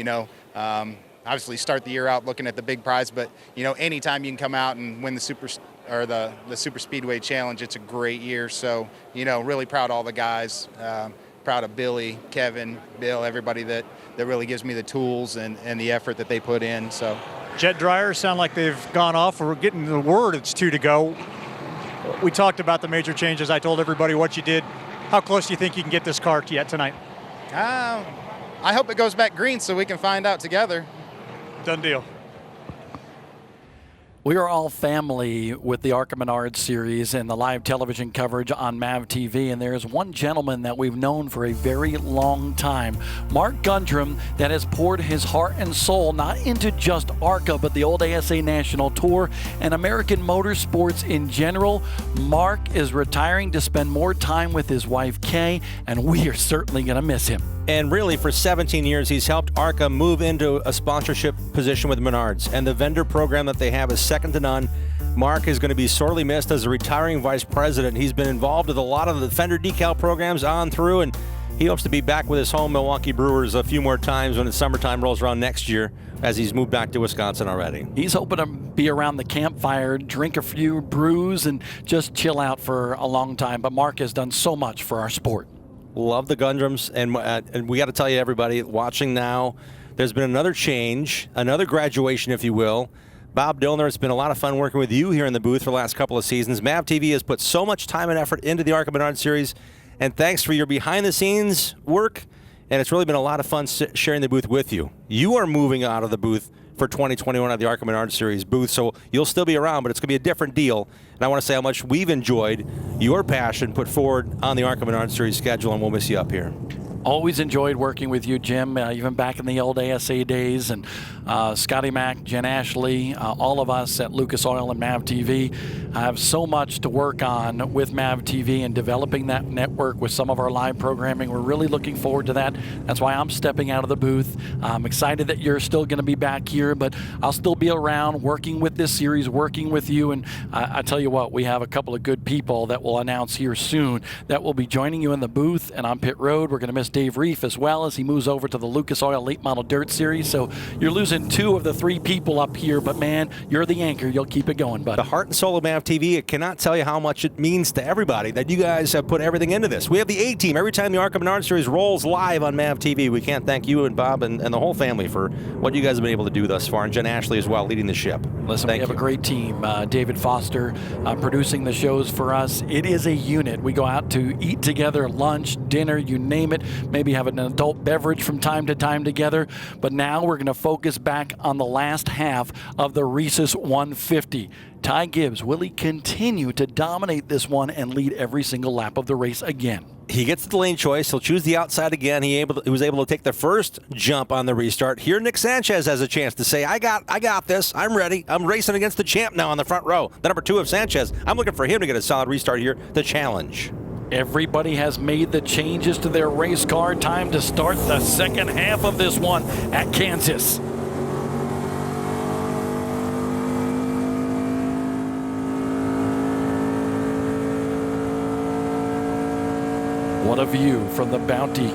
Obviously start the year out looking at the big prize, but anytime you can come out and win the Super Speedway Challenge, it's a great year. So really proud of all the guys, proud proud of Billy, Kevin, Bill, everybody that really gives me the tools and the effort that they put in. So, jet dryers sound like they've gone off. We're getting the word it's 2 to go. We talked about the major changes. I told everybody what you did. How close do you think you can get this car yet tonight? I hope it goes back green so we can find out together. Done deal. We are all family with the ARCA Menards Series and the live television coverage on MAV TV, and there's one gentleman that we've known for a very long time, Mark Gundrum, that has poured his heart and soul not into just ARCA, but the old ASA National Tour and American motorsports in general. Mark is retiring to spend more time with his wife, Kay, and we are certainly going to miss him. And really, for 17 years, he's helped ARCA move into a sponsorship position with Menards. And the vendor program that they have is second to none. Mark is going to be sorely missed as a retiring vice president. He's been involved with a lot of the fender decal programs on through, and he hopes to be back with his home Milwaukee Brewers a few more times when the summertime rolls around next year, as he's moved back to Wisconsin already. He's hoping to be around the campfire, drink a few brews, and just chill out for a long time. But Mark has done so much for our sport. Love the Gundrums, and we got to tell you, everybody watching now, there's been another change, another graduation, if you will. Bob Dillner, it's been a lot of fun working with you here in the booth for the last couple of seasons. MAV TV has put so much time and effort into the ARCA Menards Series, and thanks for your behind-the-scenes work, and it's really been a lot of fun sharing the booth with you. You are moving out of the booth for 2021 at the ARCA Menards Series booth, so you'll still be around, but it's going to be a different deal. And I want to say how much we've enjoyed your passion put forward on the ARCA Menards Series schedule, and we'll miss you up here. Always enjoyed working with you, Jim, even back in the old ASA days. And Scotty Mack, Jen Ashley, all of us at Lucas Oil and MAV TV have so much to work on with MAV TV and developing that network with some of our live programming. We're really looking forward to that. That's why I'm stepping out of the booth. I'm excited that you're still going to be back here, but I'll still be around working with this series, working with you. And I tell you what, we have a couple of good people that will announce here soon that will be joining you in the booth and on pit road. We're going to miss Dave Reef as well as he moves over to the Lucas Oil Late Model Dirt Series. So you're losing 2 of the 3 people up here, but man, you're the anchor. You'll keep it going, bud. The heart and soul of MAV TV, it cannot tell you how much it means to everybody that you guys have put everything into this. We have the A-team. Every time the ARCA Menards Series rolls live on MAV TV, we can't thank you and Bob and the whole family for what you guys have been able to do thus far, and Jen Ashley as well, leading the ship. Listen, we have a great team. David Foster producing the shows for us. It is a unit. We go out to eat together, lunch, dinner, you name it, maybe have an adult beverage from time to time together. But now we're going to focus back on the last half of the Reese's 150. Ty Gibbs, will he continue to dominate this one and lead every single lap of the race again? He gets the lane choice. He'll choose the outside again. He was able to take the first jump on the restart. Here, Nick Sanchez has a chance to say, I got this. I'm ready. I'm racing against the champ now on the front row. The number 2 of Sanchez. I'm looking for him to get a solid restart here to challenge. Everybody has made the changes to their race car. Time to start the second half of this one at Kansas. What a view from the Bounty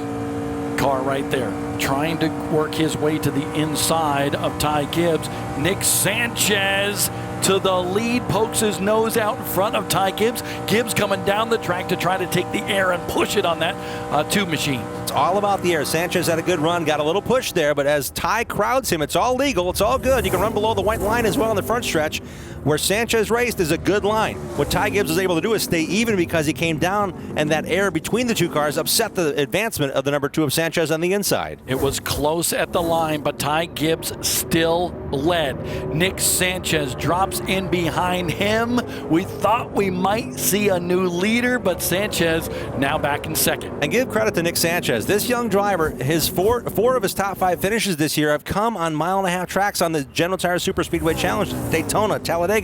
car right there. Trying to work his way to the inside of Ty Gibbs. Nick Sanchez to the lead, pokes his nose out in front of Ty Gibbs. Gibbs coming down the track to try to take the air and push it on that tube machine. It's all about the air. Sanchez had a good run, got a little push there, but as Ty crowds him, it's all legal, it's all good. You can run below the white line as well in the front stretch. Where Sanchez raced is a good line. What Ty Gibbs was able to do is stay even because he came down and that air between the 2 cars upset the advancement of the number 2 of Sanchez on the inside. It was close at the line, but Ty Gibbs still led. Nick Sanchez drops in behind him. We thought we might see a new leader, but Sanchez now back in second. And give credit to Nick Sanchez. This young driver, his four of his top 5 finishes this year have come on 1.5-mile tracks on the General Tire Super Speedway Challenge, Daytona, Talladega.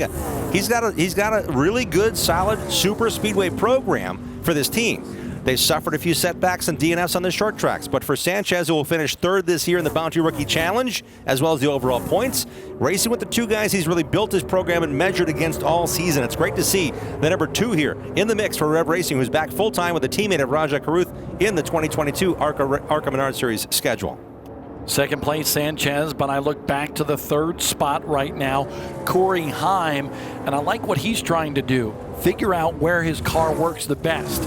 He's got a really good, solid super speedway program for this team. They suffered a few setbacks and DNFs on the short tracks, but for Sanchez, who will finish 3rd this year in the Bounty Rookie Challenge, as well as the overall points, racing with the 2 guys he's really built his program and measured against all season. It's great to see the number 2 here in the mix for Rev Racing, who's back full-time with a teammate of Raja Caruth in the 2022 ARCA Menards Series schedule. Second place, Sanchez, but I look back to the 3rd spot right now, Corey Heim, and I like what he's trying to do. Figure out where his car works the best.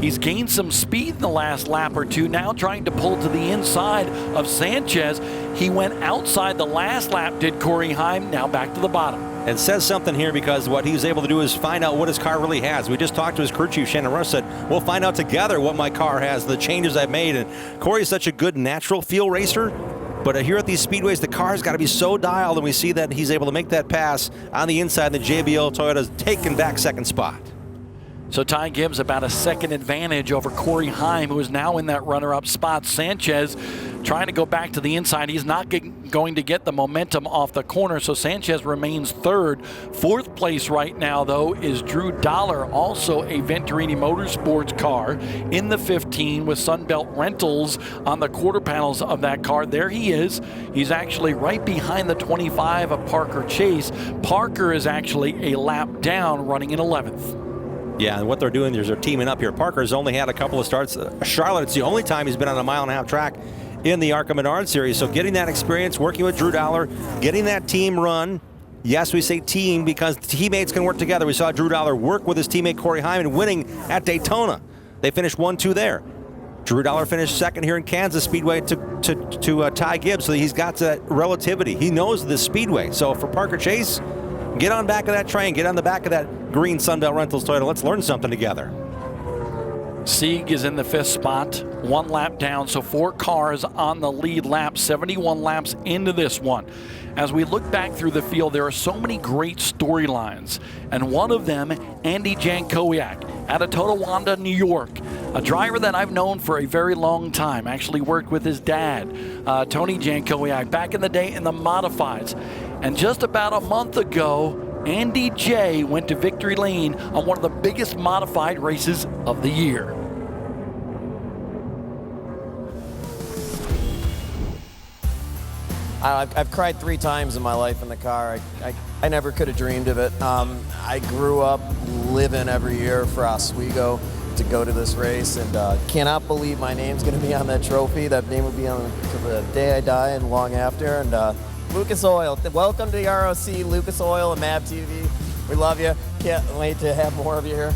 He's gained some speed in the last lap or two, now trying to pull to the inside of Sanchez. He went outside the last lap, did Corey Heim, now back to the bottom. It says something here because what he was able to do is find out what his car really has. We just talked to his crew chief, Shannon Russ, said, we'll find out together what my car has, the changes I've made. And Corey's such a good natural feel racer. But here at these speedways, the car's got to be so dialed, and we see that he's able to make that pass on the inside. The JBL Toyota's taken back second spot. So Ty Gibbs about a second advantage over Corey Heim, who is now in that runner-up spot. Sanchez trying to go back to the inside. He's not going to get the momentum off the corner, so Sanchez remains third. Fourth place right now, though, is Drew Dollar, also a Venturini Motorsports car in the 15 with Sunbelt Rentals on the quarter panels of that car. There he is. He's actually right behind the 25 of Parker Chase. Parker is actually a lap down, running in 11th. Yeah, and what they're doing is they're teaming up here. Parker's only had a couple of starts. Charlotte, it's the only time he's been on a mile-and-a-half track in the ARCA Menards Series. So getting that experience, working with Drew Dollar, getting that team run. Yes, we say team because teammates can work together. We saw Drew Dollar work with his teammate Corey Hyman winning at Daytona. They finished 1-2 there. Drew Dollar finished second here in Kansas Speedway to Ty Gibbs, so he's got that relativity. He knows the Speedway. So for Parker Chase, get on back of that train. Get on the back of that green Sunbelt Rentals Toyota. Let's learn something together. Sieg is in the 5th spot, 1 lap down, so 4 cars on the lead lap, 71 laps into this one. As we look back through the field, there are so many great storylines, and one of them, Andy Jankowiak, out of Tonawanda, New York, a driver that I've known for a very long time, actually worked with his dad, Tony Jankowiak, back in the day in the modifieds. And just about a month ago, Andy J went to victory lane on one of the biggest modified races of the year. I've cried 3 times in my life in the car. I never could have dreamed of it. I grew up living every year for Oswego to go to this race, and cannot believe my name's going to be on that trophy. That name will be on to the day I die and long after. And Lucas Oil, welcome to the ROC, Lucas Oil and MAB TV. We love you. Can't wait to have more of you here.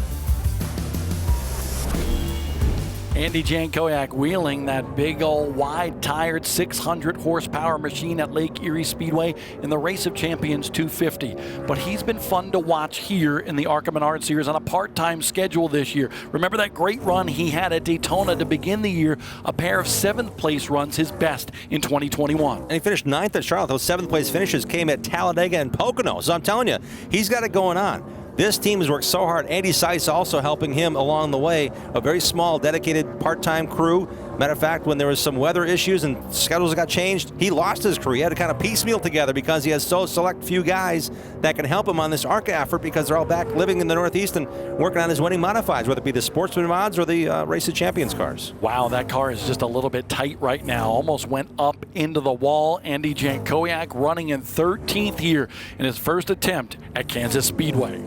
Andy Jankowiak wheeling that big old wide-tired 600 horsepower machine at Lake Erie Speedway in the Race of Champions 250. But he's been fun to watch here in the ARCA Menards Series on a part-time schedule this year. Remember that great run he had at Daytona to begin the year, a pair of 7th place runs, his best in 2021. And he finished 9th at Charlotte. Those 7th place finishes came at Talladega and Pocono. So I'm telling you, he's got it going on. This team has worked so hard. Andy Seiss also helping him along the way. A very small, dedicated, part-time crew. Matter of fact, when there was some weather issues and schedules got changed, he lost his crew. He had to kind of piecemeal together because he has so select few guys that can help him on this ARCA effort because they're all back living in the Northeast and working on his winning modifieds, whether it be the Sportsman mods or the Race of Champions cars. Wow, that car is just a little bit tight right now. Almost went up into the wall. Andy Jankowiak running in 13th here in his first attempt at Kansas Speedway.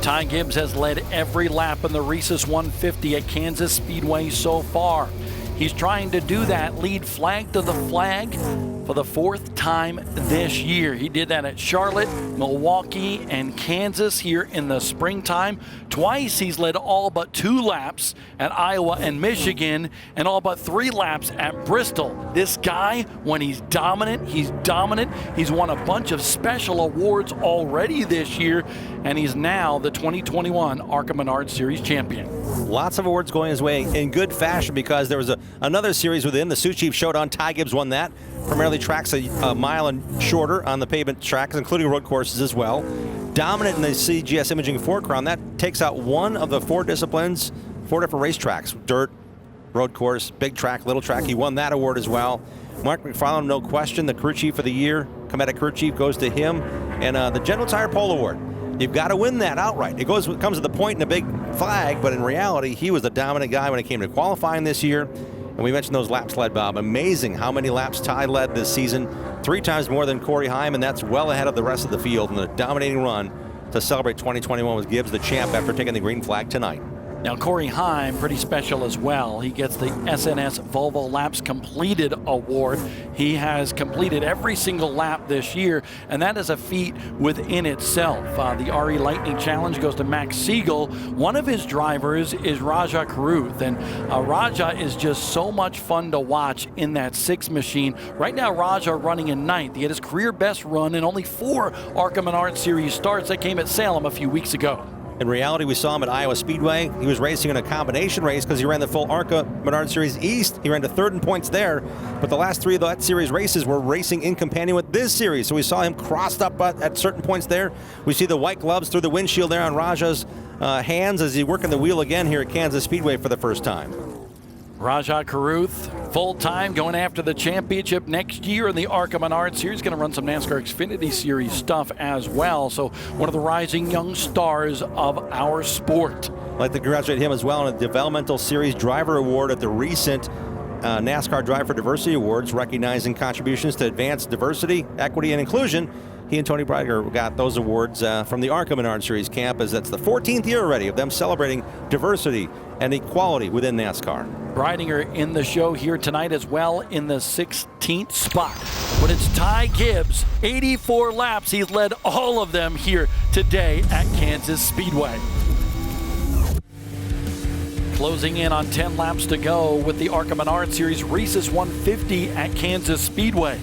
Ty Gibbs has led every lap in the Rhesus 150 at Kansas Speedway so far. He's trying to do that, lead flag to the flag for the 4th time this year. He did that at Charlotte, Milwaukee, and Kansas here in the springtime. Twice he's led all but 2 laps at Iowa and Michigan, and all but 3 laps at Bristol. This guy, when he's dominant, he's dominant. He's won a bunch of special awards already this year, and he's now the 2021 ARCA Menards Series champion. Lots of awards going his way in good fashion because there was another series within the Sioux Chief Showdown. Ty Gibbs won that. Primarily tracks a mile and shorter on the pavement tracks, including road courses as well. Dominant in the CGS Imaging 4 Crown. That takes out one of the 4 disciplines, 4 different racetracks: dirt, road course, big track, little track. He won that award as well. Mark McFarland, no question, the crew chief of the year. Comedic crew chief goes to him. And the General Tire Pole Award. You've got to win that outright. It comes to the point in a big flag, but in reality, he was the dominant guy when it came to qualifying this year. And we mentioned those laps led, Bob. Amazing how many laps Ty led this season. 3 times more than Corey Heim, and that's well ahead of the rest of the field. And the dominating run to celebrate 2021 was Gibbs, the champ, after taking the green flag tonight. Now, Corey Heim, pretty special as well. He gets the SNS Volvo Laps Completed Award. He has completed every single lap this year, and that is a feat within itself. The RE Lightning Challenge goes to Max Siegel. One of his drivers is Raja Karuth, and Raja is just so much fun to watch in that 6 machine. Right now, Raja running in 9th. He had his career best run in only 4 ARCA Menards Series starts that came at Salem a few weeks ago. In reality, we saw him at Iowa Speedway. He was racing in a combination race because he ran the full ARCA Menards Series East. He ran to 3rd in points there, but the last 3 of that series races were racing in companion with this series. So we saw him crossed up at certain points there. We see the white gloves through the windshield there on Raja's hands as he's working the wheel again here at Kansas Speedway for the first time. Raja Karuth, full-time, going after the championship next year in the ARCA Menards Series. Going to run some NASCAR Xfinity Series stuff as well. So one of the rising young stars of our sport. I'd like to congratulate him as well on a Developmental Series Driver Award at the recent NASCAR Drive for Diversity Awards, recognizing contributions to advance diversity, equity, and inclusion. He and Tony Breidinger got those awards from the ARCA Menards Series camp, as that's the 14th year already of them celebrating diversity and equality within NASCAR. Breidinger in the show here tonight as well in the 16th spot. But it's Ty Gibbs, 84 laps. He's led all of them here today at Kansas Speedway. Closing in on 10 laps to go with the ARCA Menards Series Reese's 150 at Kansas Speedway.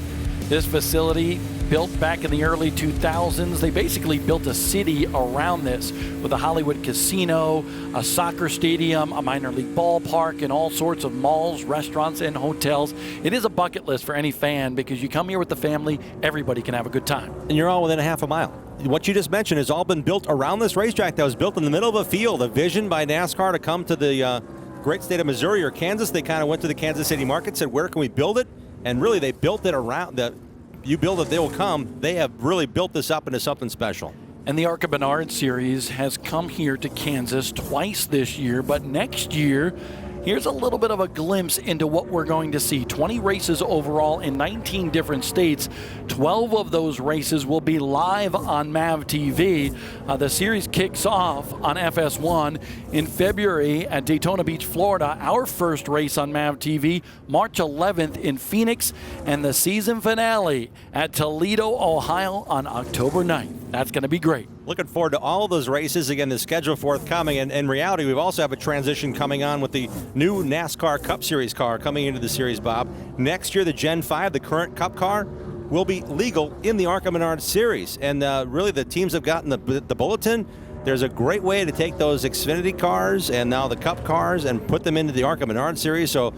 This facility, built back in the early 2000s. They basically built a city around this with a Hollywood casino, a soccer stadium, a minor league ballpark, and all sorts of malls, restaurants, and hotels. It is a bucket list for any fan because you come here with the family, everybody can have a good time. And you're all within a half a mile. What you just mentioned has all been built around this racetrack that was built in the middle of a field. A vision by NASCAR to come to the great state of Missouri or Kansas. They kind of went to the Kansas City market, said, where can we build it? And really, they built it around that. You build it, they will come. They have really built this up into something special. And the ARCA Menards Series has come here to Kansas twice this year, but next year, here's a little bit of a glimpse into what we're going to see. 20 races overall in 19 different states. 12 of those races will be live on MAV TV. The series kicks off on FS1 in February at Daytona Beach, Florida. Our first race on MAV TV, March 11th in Phoenix, and the season finale at Toledo, Ohio on October 9th. That's going to be great. Looking forward to all of those races. Again, the schedule forthcoming. And in reality, we also have a transition coming on with the new NASCAR Cup Series car coming into the series, Bob. Next year, the Gen 5, the current Cup car, will be legal in the ARCA Menards Series. And really, the teams have gotten the bulletin. There's a great way to take those Xfinity cars and now the Cup cars and put them into the ARCA Menards Series. So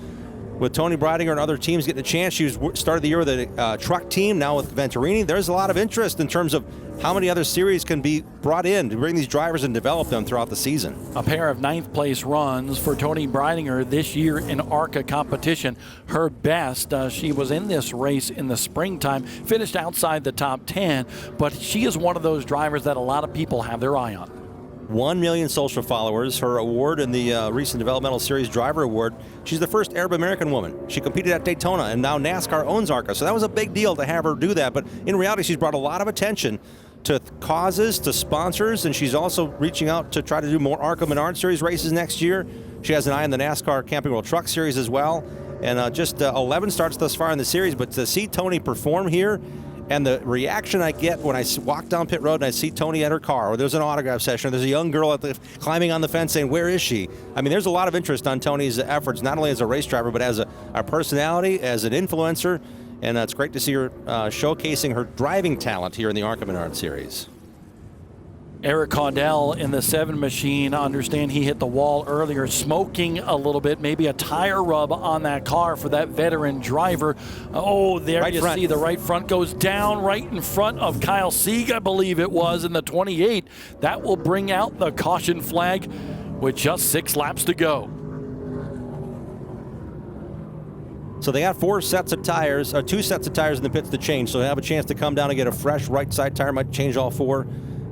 with Tony Breidinger and other teams getting a chance, she started the year with a truck team, now with Venturini. There's a lot of interest in terms of how many other series can be brought in to bring these drivers and develop them throughout the season. A pair of 9th place runs for Tony Breidinger this year in ARCA competition. Her best, she was in this race in the springtime, finished outside the top 10, but she is one of those drivers that a lot of people have their eye on. 1 million social followers. Her award in the recent Developmental Series Driver Award. She's the first Arab American woman. She competed at Daytona, and now NASCAR owns ARCA. So that was a big deal to have her do that. But in reality, she's brought a lot of attention to causes, to sponsors, and she's also reaching out to try to do more ARCA Menards Series races next year. She has an eye on the NASCAR Camping World Truck Series as well. And just 11 starts thus far in the series. But to see Tony perform here, and the reaction I get when I walk down pit road and I see Tony at her car, or there's an autograph session, or there's a young girl climbing on the fence saying, where is she? I mean, there's a lot of interest on Tony's efforts, not only as a race driver, but as a personality, as an influencer. And it's great to see her showcasing her driving talent here in the ARCA Menards Series. Eric Caudell in the 7 machine, I understand he hit the wall earlier, smoking a little bit, maybe a tire rub on that car for that veteran driver. Oh, there right you front. See the right front goes down right in front of Kyle Sieg, I believe it was, in the 28. That will bring out the caution flag with just 6 laps to go. So they got 2 sets of tires in the pits to change, so they have a chance to come down and get a fresh right side tire, might change all 4.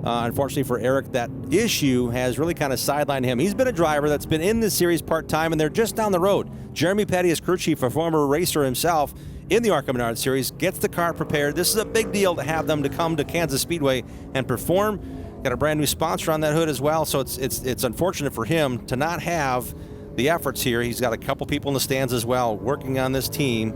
Unfortunately for Eric, that issue has really kind of sidelined him. He's been a driver that's been in this series part-time, and they're just down the road. Jeremy Petty is crew chief, a former racer himself in the ARCA Menards Series, gets the car prepared. This is a big deal to have them to come to Kansas Speedway and perform. Got a brand new sponsor on that hood as well, so it's unfortunate for him to not have the efforts here. He's got a couple people in the stands as well working on this team.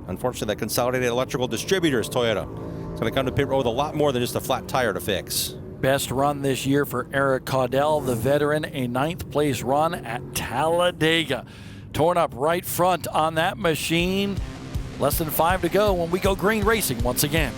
Unfortunately, that Consolidated Electrical Distributors, Toyota, it's going to come to pit road with a lot more than just a flat tire to fix. Best run this year for Eric Caudell, the veteran, a 9th place run at Talladega. Torn up right front on that machine. Less than 5 to go when we go green racing once again.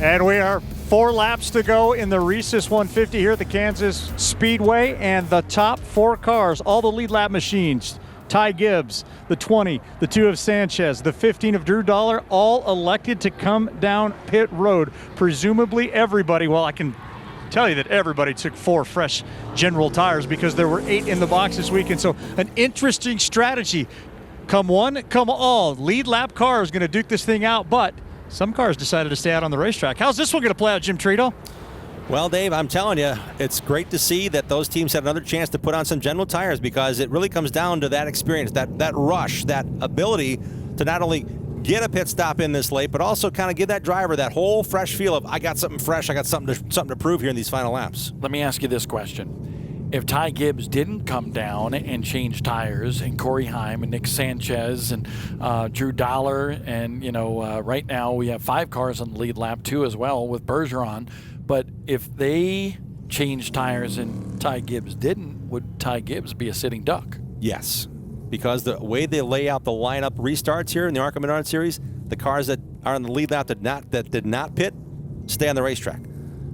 And we are 4 laps to go in the Rhesus 150 here at the Kansas Speedway, and the top 4 cars, all the lead lap machines, Ty Gibbs, the 20, the 2 of Sanchez, the 15 of Drew Dollar, all elected to come down pit road. Presumably everybody, well, I can tell you that everybody took 4 fresh General tires because there were 8 in the box this weekend. So an interesting strategy. Come one, come all. Lead lap car is going to duke this thing out, but some cars decided to stay out on the racetrack. How's this one going to play out, Jim Trito? Well, Dave, I'm telling you, it's great to see that those teams had another chance to put on some General tires, because it really comes down to that experience, that rush, that ability to not only get a pit stop in this late, but also kind of give that driver that whole fresh feel of, I got something fresh, I got something to prove here in these final laps. Let me ask you this question. If Ty Gibbs didn't come down and change tires, and Corey Heim and Nick Sanchez and Drew Dollar, and right now we have 5 cars on the lead lap too as well with Bergeron, but if they changed tires and Ty Gibbs didn't, would Ty Gibbs be a sitting duck? Yes, because the way they lay out the lineup restarts here in the ARCA Menards Series, the cars that are on the lead lap that did not pit stay on the racetrack.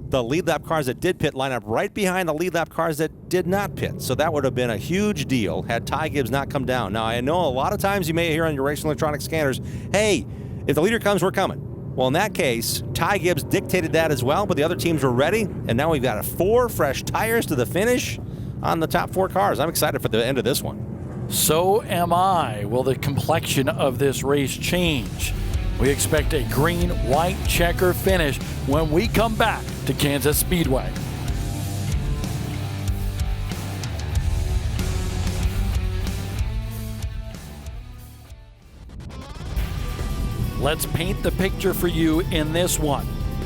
The lead lap cars that did pit line up right behind the lead lap cars that did not pit. So that would have been a huge deal had Ty Gibbs not come down. Now, I know a lot of times you may hear on your racing electronic scanners, hey, if the leader comes, we're coming. Well, in that case, Ty Gibbs dictated that as well, but the other teams were ready, and now we've got 4 fresh tires to the finish on the top 4 cars. I'm excited for the end of this one. So am I. Will the complexion of this race change? We expect a green-white checker finish when we come back to Kansas Speedway. Let's paint the picture for you in this one.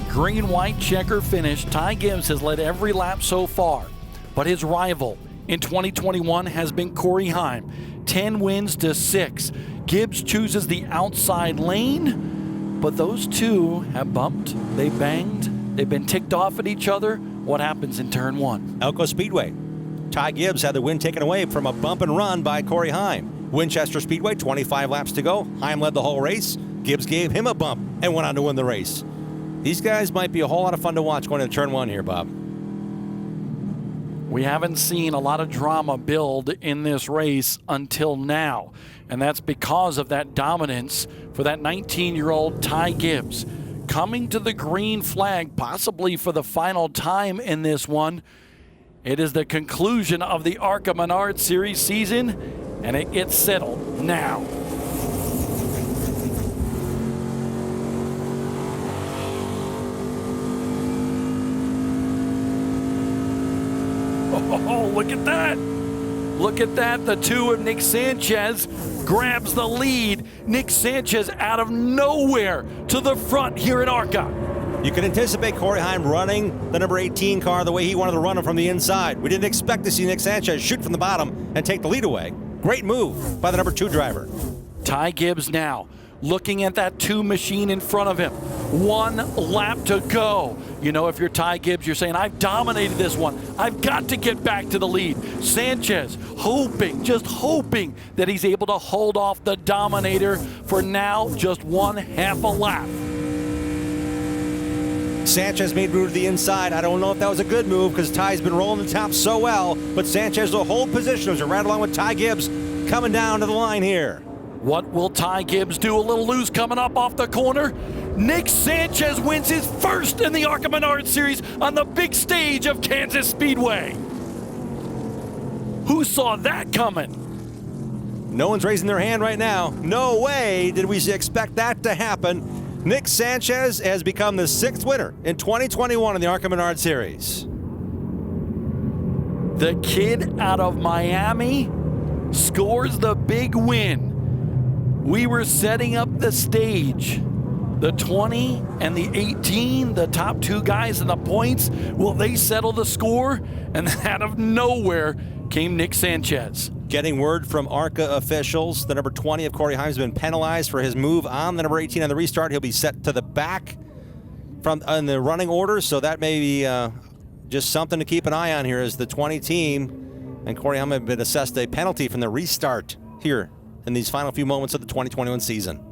Green-white checker finish. Ty Gibbs has led every lap so far, but his rival in 2021 has been Corey Heim. 10 wins to 6. Gibbs chooses the outside lane, but those two have bumped, they banged, they've been ticked off at each other. What happens in turn 1? ARCA Speedway. Ty Gibbs had the win taken away from a bump and run by Corey Heim. Winchester Speedway, 25 laps to go. Heim led the whole race. Gibbs gave him a bump and went on to win the race. These guys might be a whole lot of fun to watch going into turn 1 here, Bob. We haven't seen a lot of drama build in this race until now, and that's because of that dominance for that 19-year-old Ty Gibbs. Coming to the green flag, possibly for the final time in this one. It is the conclusion of the ARCA Menards Series season, and it gets settled now. Oh, look at that. Look at that. The 2 of Nick Sanchez grabs the lead. Nick Sanchez out of nowhere to the front here at ARCA. You can anticipate Corey Heim running the number 18 car the way he wanted to run him from the inside. We didn't expect to see Nick Sanchez shoot from the bottom and take the lead away. Great move by the number 2 driver. Ty Gibbs now looking at that 2 machine in front of him. 1 lap to go. You know, if you're Ty Gibbs, you're saying, I've dominated this one. I've got to get back to the lead. Sanchez hoping, just hoping that he's able to hold off the Dominator for now just 1/2 a lap. Sanchez made move to the inside. I don't know if that was a good move because Ty's been rolling the top so well, but Sanchez will hold position as right along with Ty Gibbs coming down to the line here. What will Ty Gibbs do? A little loose coming up off the corner. Nick Sanchez wins his first in the ARCA Menards Series on the big stage of Kansas Speedway. Who saw that coming? No one's raising their hand right now. No way did we expect that to happen. Nick Sanchez has become the 6th winner in 2021 in the ARCA Menards Series. The kid out of Miami scores the big win. We were setting up the stage. The 20 and the 18, the top 2 guys in the points, well, they settle the score, and then out of nowhere came Nick Sanchez. Getting word from ARCA officials, the number 20 of Corey Heim has been penalized for his move on the number 18 on the restart. He'll be set to the back in the running order, so that may be just something to keep an eye on here as the 20 team and Corey Heim have been assessed a penalty from the restart here in these final few moments of the 2021 season.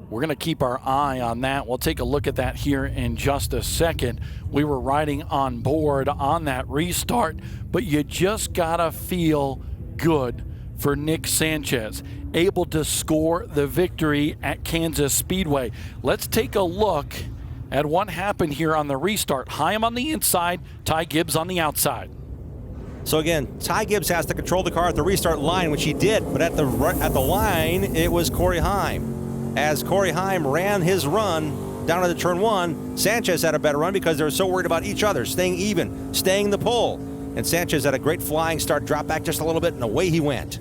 We're going to keep our eye on that. We'll take a look at that here in just a second. We were riding on board on that restart, but you just got to feel good for Nick Sanchez, able to score the victory at Kansas Speedway. Let's take a look at what happened here on the restart. Heim on the inside, Ty Gibbs on the outside. So again, Ty Gibbs has to control the car at the restart line, which he did, but at the line, it was Corey Heim. As Corey Heim ran his run down to the turn 1, Sanchez had a better run because they were so worried about each other, staying even, staying the pole. And Sanchez had a great flying start, dropped back just a little bit, and away he went.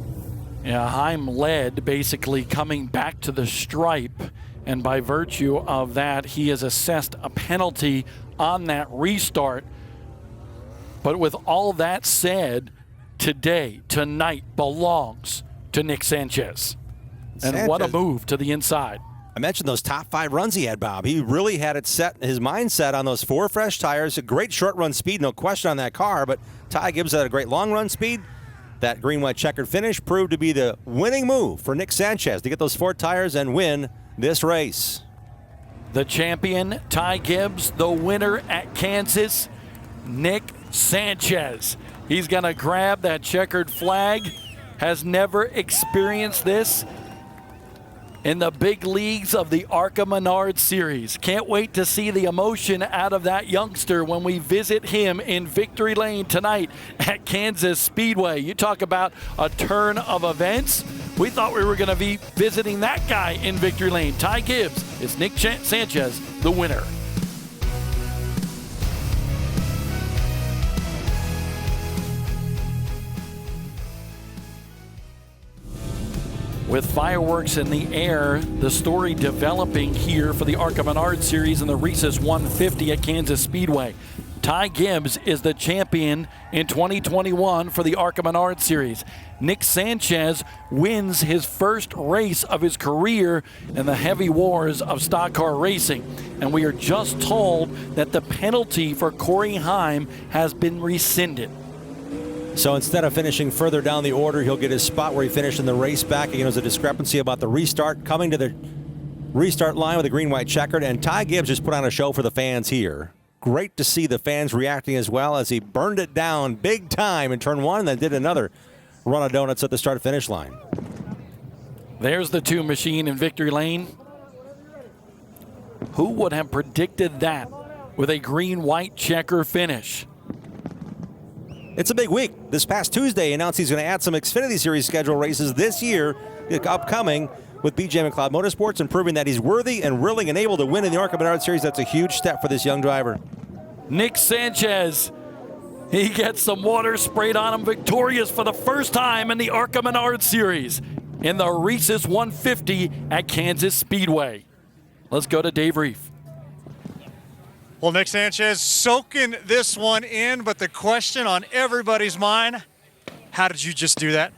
Yeah, Heim led, basically coming back to the stripe, and by virtue of that, he is assessed a penalty on that restart. But with all that said, tonight belongs to Nick Sanchez. And what a move to the inside. I mentioned those top 5 runs he had, Bob. He really had it set, his mindset on those 4 fresh tires. A great short run speed, no question on that car, but Ty Gibbs had a great long run speed. That green-white checkered finish proved to be the winning move for Nick Sanchez to get those 4 tires and win this race. The champion, Ty Gibbs, the winner at Kansas, Nick Sanchez. He's going to grab that checkered flag. Has never experienced this in the big leagues of the ARCA Menards Series. Can't wait to see the emotion out of that youngster when we visit him in Victory Lane tonight at Kansas Speedway. You talk about a turn of events. We thought we were going to be visiting that guy in Victory Lane. Ty Gibbs is Nick Sanchez, the winner. With fireworks in the air, the story developing here for the ARCA Menards Series in the Reese's 150 at Kansas Speedway. Ty Gibbs is the champion in 2021 for the ARCA Menards Series. Nick Sanchez wins his first race of his career in the heavy wars of stock car racing. And we are just told that the penalty for Corey Heim has been rescinded. So instead of finishing further down the order, he'll get his spot where he finished in the race back. Again, there's a discrepancy about the restart. Coming to the restart line with a green-white checkered, and Ty Gibbs just put on a show for the fans here. Great to see the fans reacting as well as he burned it down big time in turn 1 and then did another run of donuts at the start-finish line. There's the 2 machine in Victory Lane. Who would have predicted that with a green-white checker finish? It's a big week. This past Tuesday, he announced he's going to add some Xfinity Series schedule races this year, upcoming, with BJ McLeod Motorsports, and proving that he's worthy and willing and able to win in the ARCA Menards Series. That's a huge step for this young driver. Nick Sanchez, he gets some water sprayed on him, victorious for the first time in the ARCA Menards Series in the Reese's 150 at Kansas Speedway. Let's go to Dave Reef. Well, Nick Sanchez soaking this one in, but the question on everybody's mind, how did you just do that?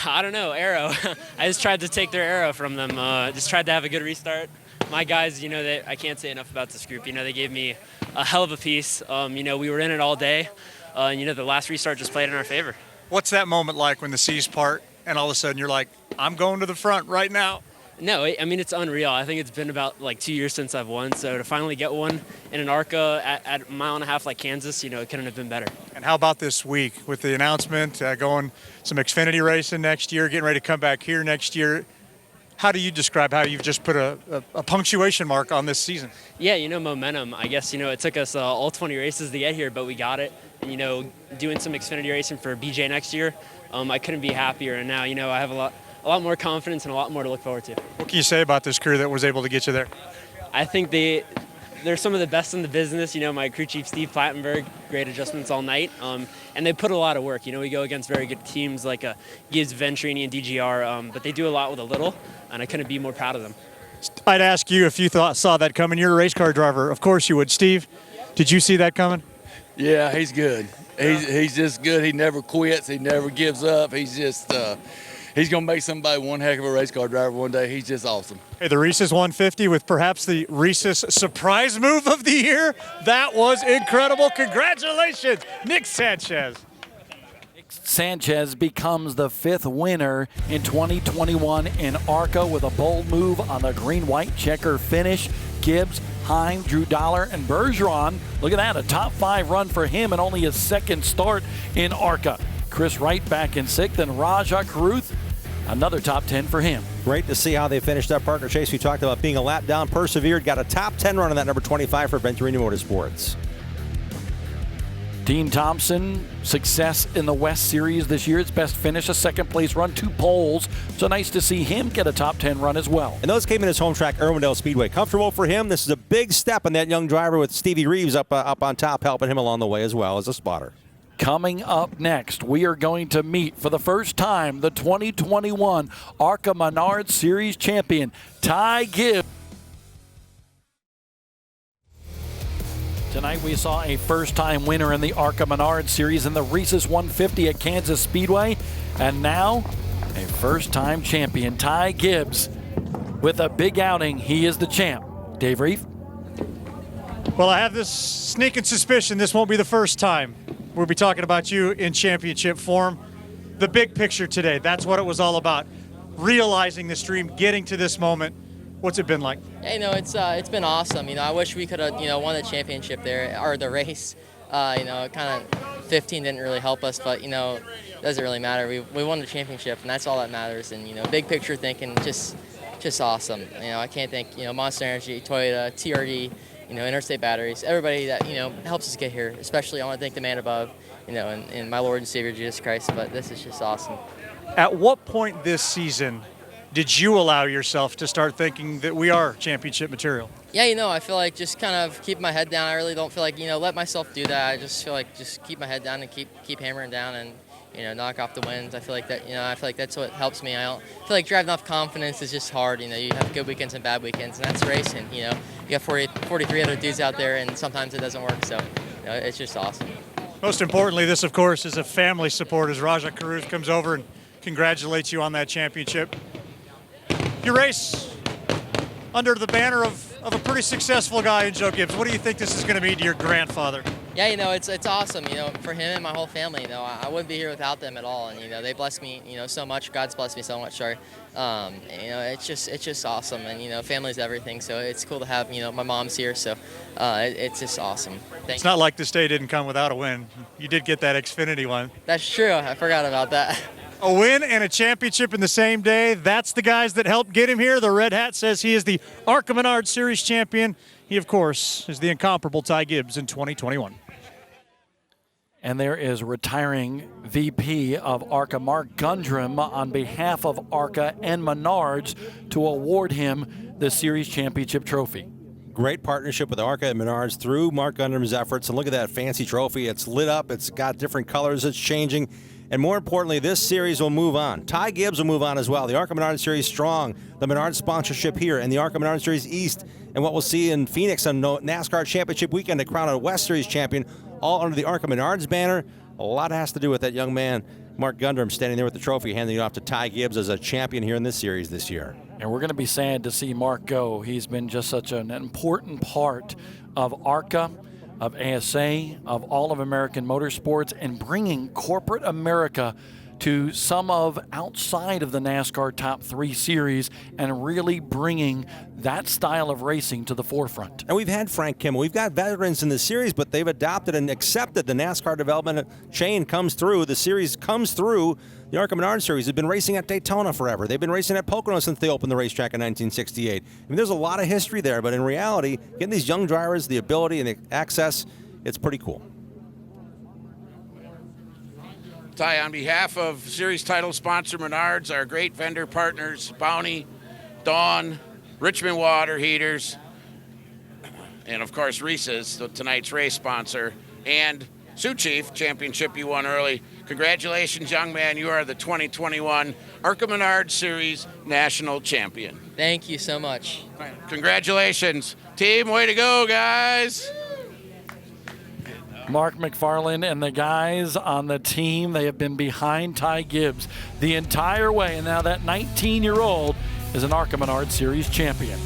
I don't know, arrow. I just tried to take their arrow from them. Just tried to have a good restart. My guys, I can't say enough about this group. They gave me a hell of a piece. We were in it all day. The last restart just played in our favor. What's that moment like when the seas part and all of a sudden you're like, I'm going to the front right now? No, it's unreal. I think it's been about 2 years since I've won. So to finally get one in an ARCA at a mile and a half like Kansas, it couldn't have been better. And how about this week with the announcement, going some Xfinity racing next year, getting ready to come back here next year? How do you describe how you've just put a punctuation mark on this season? Yeah, momentum. I guess, it took us all 20 races to get here, but we got it. And, doing some Xfinity racing for BJ next year, I couldn't be happier. And now, I have a lot more confidence and a lot more to look forward to. What can you say about this crew that was able to get you there? I think they're some of the best in the business. My crew chief, Steve Plattenberg, great adjustments all night. And they put a lot of work. We go against very good teams like Gibbs, Venturini, and DGR, but they do a lot with a little, and I couldn't be more proud of them. I'd ask you if you saw that coming. You're a race car driver. Of course you would. Steve, did you see that coming? Yeah, he's good. He's just good. He never quits. He never gives up. He's just he's going to make somebody one heck of a race car driver one day. He's just awesome. Hey, the Reese's 150 with perhaps the Reese's surprise move of the year. That was incredible. Congratulations, Nick Sanchez. Sanchez becomes the 5th winner in 2021 in ARCA with a bold move on the green-white checker finish. Gibbs, Heim, Drew Dollar, and Bergeron. Look at that, a top 5 run for him and only his 2nd start in ARCA. Chris Wright back in 6th, and Rajah Caruth, another top 10 for him. Great to see how they finished that partner chase. We talked about being a lap down, persevered, got a top 10 run on that number 25 for Venturini Motorsports. Dean Thompson, success in the West Series this year. Its best finish, a 2nd place run, 2 poles. So nice to see him get a top 10 run as well. And those came in his home track, Irwindale Speedway. Comfortable for him. This is a big step in that young driver with Stevie Reeves up on top, helping him along the way as well as a spotter. Coming up next, we are going to meet for the first time the 2021 ARCA Menards Series champion, Ty Gibbs. Tonight we saw a first-time winner in the ARCA Menards Series in the Reese's 150 at Kansas Speedway. And now, a first-time champion, Ty Gibbs. With a big outing, he is the champ. Dave Reef? Well, I have this sneaking suspicion this won't be the first time we'll be talking about you in championship form. The big picture today, that's what it was all about. Realizing this dream, getting to this moment. What's it been like? Yeah, it's been awesome. I wish we could have, won the championship there, or the race. Kind of 15 didn't really help us, but, it doesn't really matter. We won the championship, and that's all that matters. And, big picture thinking, just awesome. I can't thank, Monster Energy, Toyota, TRD, Interstate Batteries, everybody that, helps us get here. Especially I want to thank the man above, and my Lord and Savior, Jesus Christ. But this is just awesome. At what point this season did you allow yourself to start thinking that we are championship material? Yeah, I feel like just kind of keep my head down. I really don't feel like, let myself do that. I just feel like just keep my head down and keep hammering down and, knock off the wins. I feel like that, I feel like that's what helps me. I don't feel like driving off confidence is just hard. You have good weekends and bad weekends, and that's racing. You got 43 other dudes out there, and sometimes it doesn't work. So, it's just awesome. Most importantly, this, of course, is a family support as Rajah Caruth comes over and congratulates you on that championship. You race under the banner of a pretty successful guy in Joe Gibbs. What do you think this is going to mean to your grandfather? Yeah, it's awesome, for him and my whole family. I wouldn't be here without them at all. And, they blessed me, so much. God's blessed me so much, sorry. It's just awesome. And, family's everything. So it's cool to have, my mom's here. So it's just awesome. It's not like this day didn't come without a win. You did get that Xfinity one. That's true. I forgot about that. A win and a championship in the same day. That's the guys that helped get him here. The red hat says he is the ARCA Menards Series champion. He, of course, is the incomparable Ty Gibbs in 2021. And there is retiring VP of ARCA, Mark Gundrum, on behalf of ARCA and Menards to award him the Series Championship trophy. Great partnership with ARCA and Menards through Mark Gundrum's efforts. And look at that fancy trophy. It's lit up. It's got different colors. It's changing. And more importantly, this series will move on. Ty Gibbs will move on as well. The ARCA Menards Series strong. The Menards sponsorship here and the ARCA Menards Series East. And what we'll see in Phoenix on NASCAR Championship Weekend to crown a West Series champion, all under the ARCA Menards banner. A lot has to do with that young man, Mark Gundrum, standing there with the trophy, handing it off to Ty Gibbs as a champion here in this series this year. And we're going to be sad to see Mark go. He's been just such an important part of ARCA, of ASA, of all of American motorsports, and bringing corporate America to some of outside of the NASCAR Top 3 Series and really bringing that style of racing to the forefront. And we've had Frank Kimmel. We've got veterans in the series, but they've adopted and accepted the NASCAR development chain comes through. The series comes through. The ARCA Menards Series has been racing at Daytona forever. They've been racing at Pocono since they opened the racetrack in 1968. I mean, there's a lot of history there, but in reality, getting these young drivers the ability and the access, it's pretty cool. Ty, on behalf of series title sponsor Menards, our great vendor partners, Bounty, Dawn, Richmond Water Heaters, and of course Reese's, tonight's race sponsor, and Sioux Chief, championship you won early. Congratulations, young man. You are the 2021 ARCA Menards Series national champion. Thank you so much. Congratulations. Team, way to go, guys. Mark McFarland and the guys on the team, they have been behind Ty Gibbs the entire way, and now that 19-year-old is an ARCA Menards Series champion.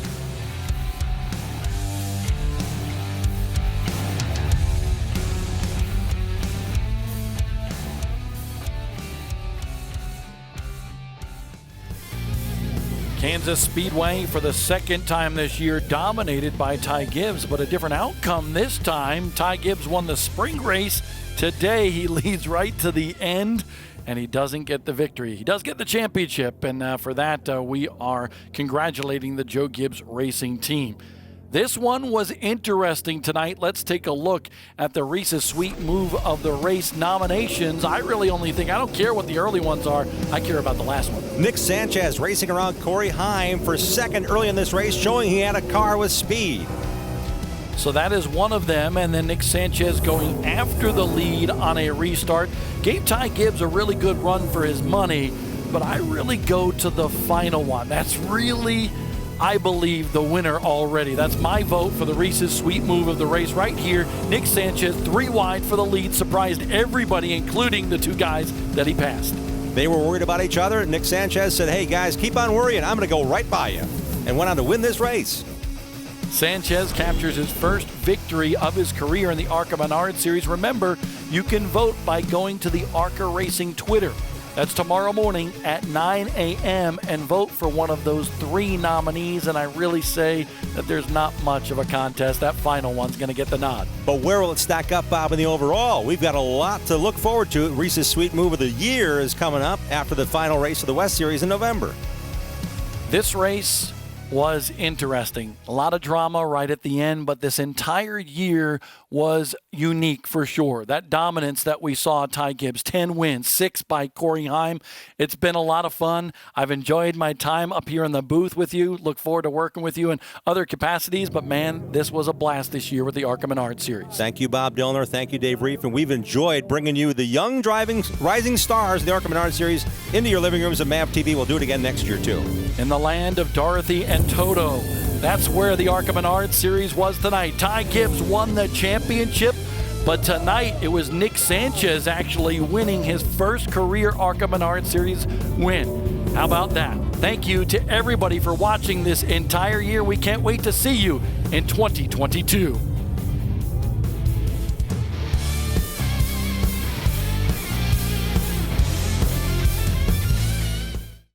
Kansas Speedway for the second time this year dominated by Ty Gibbs, but a different outcome this time. Ty Gibbs won the spring race. Today he leads right to the end, and he doesn't get the victory. He does get the championship, and for that we are congratulating the Joe Gibbs Racing team. This one was interesting tonight. Let's take a look at the Reese's Sweet Move of the Race nominations. I really only think, I don't care what the early ones are, I care about the last one. Nick Sanchez racing around Corey Heim for second early in this race, showing he had a car with speed. So that is one of them, and then Nick Sanchez going after the lead on a restart. Gave Ty Gibbs a really good run for his money, but I really go to the final one. That's really, I believe, the winner already. That's my vote for the Reese's Sweet Move of the race right here. Nick Sanchez, 3 wide for the lead, surprised everybody, including the 2 guys that he passed. They were worried about each other. Nick Sanchez said, hey guys, keep on worrying. I'm going to go right by you, and went on to win this race. Sanchez captures his first victory of his career in the ARCA Menards Series. Remember, you can vote by going to the ARCA Racing Twitter. That's tomorrow morning at 9 a.m. and vote for one of those 3 nominees. And I really say that there's not much of a contest. That final one's going to get the nod. But where will it stack up, Bob, in the overall? We've got a lot to look forward to. Reese's Sweet Move of the Year is coming up after the final race of the West Series in November. This race was interesting. A lot of drama right at the end, but this entire year was unique for sure. That dominance that we saw, Ty Gibbs, 10 wins, 6 by Corey Heim. It's been a lot of fun. I've enjoyed my time up here in the booth with you. Look forward to working with you in other capacities, but man, this was a blast this year with the ARCA Menards Series. Thank you, Bob Dillner. Thank you, Dave Reef. And we've enjoyed bringing you the young rising stars of the ARCA Menards Series into your living rooms of MAV TV. We'll do it again next year, too. In the land of Dorothy and Toto, that's where the ARCA Menards Series was tonight. Ty Gibbs won the championship, but tonight it was Nick Sanchez actually winning his first career ARCA Menards Series win. How about that? Thank you to everybody for watching this entire year. We can't wait to see you in 2022.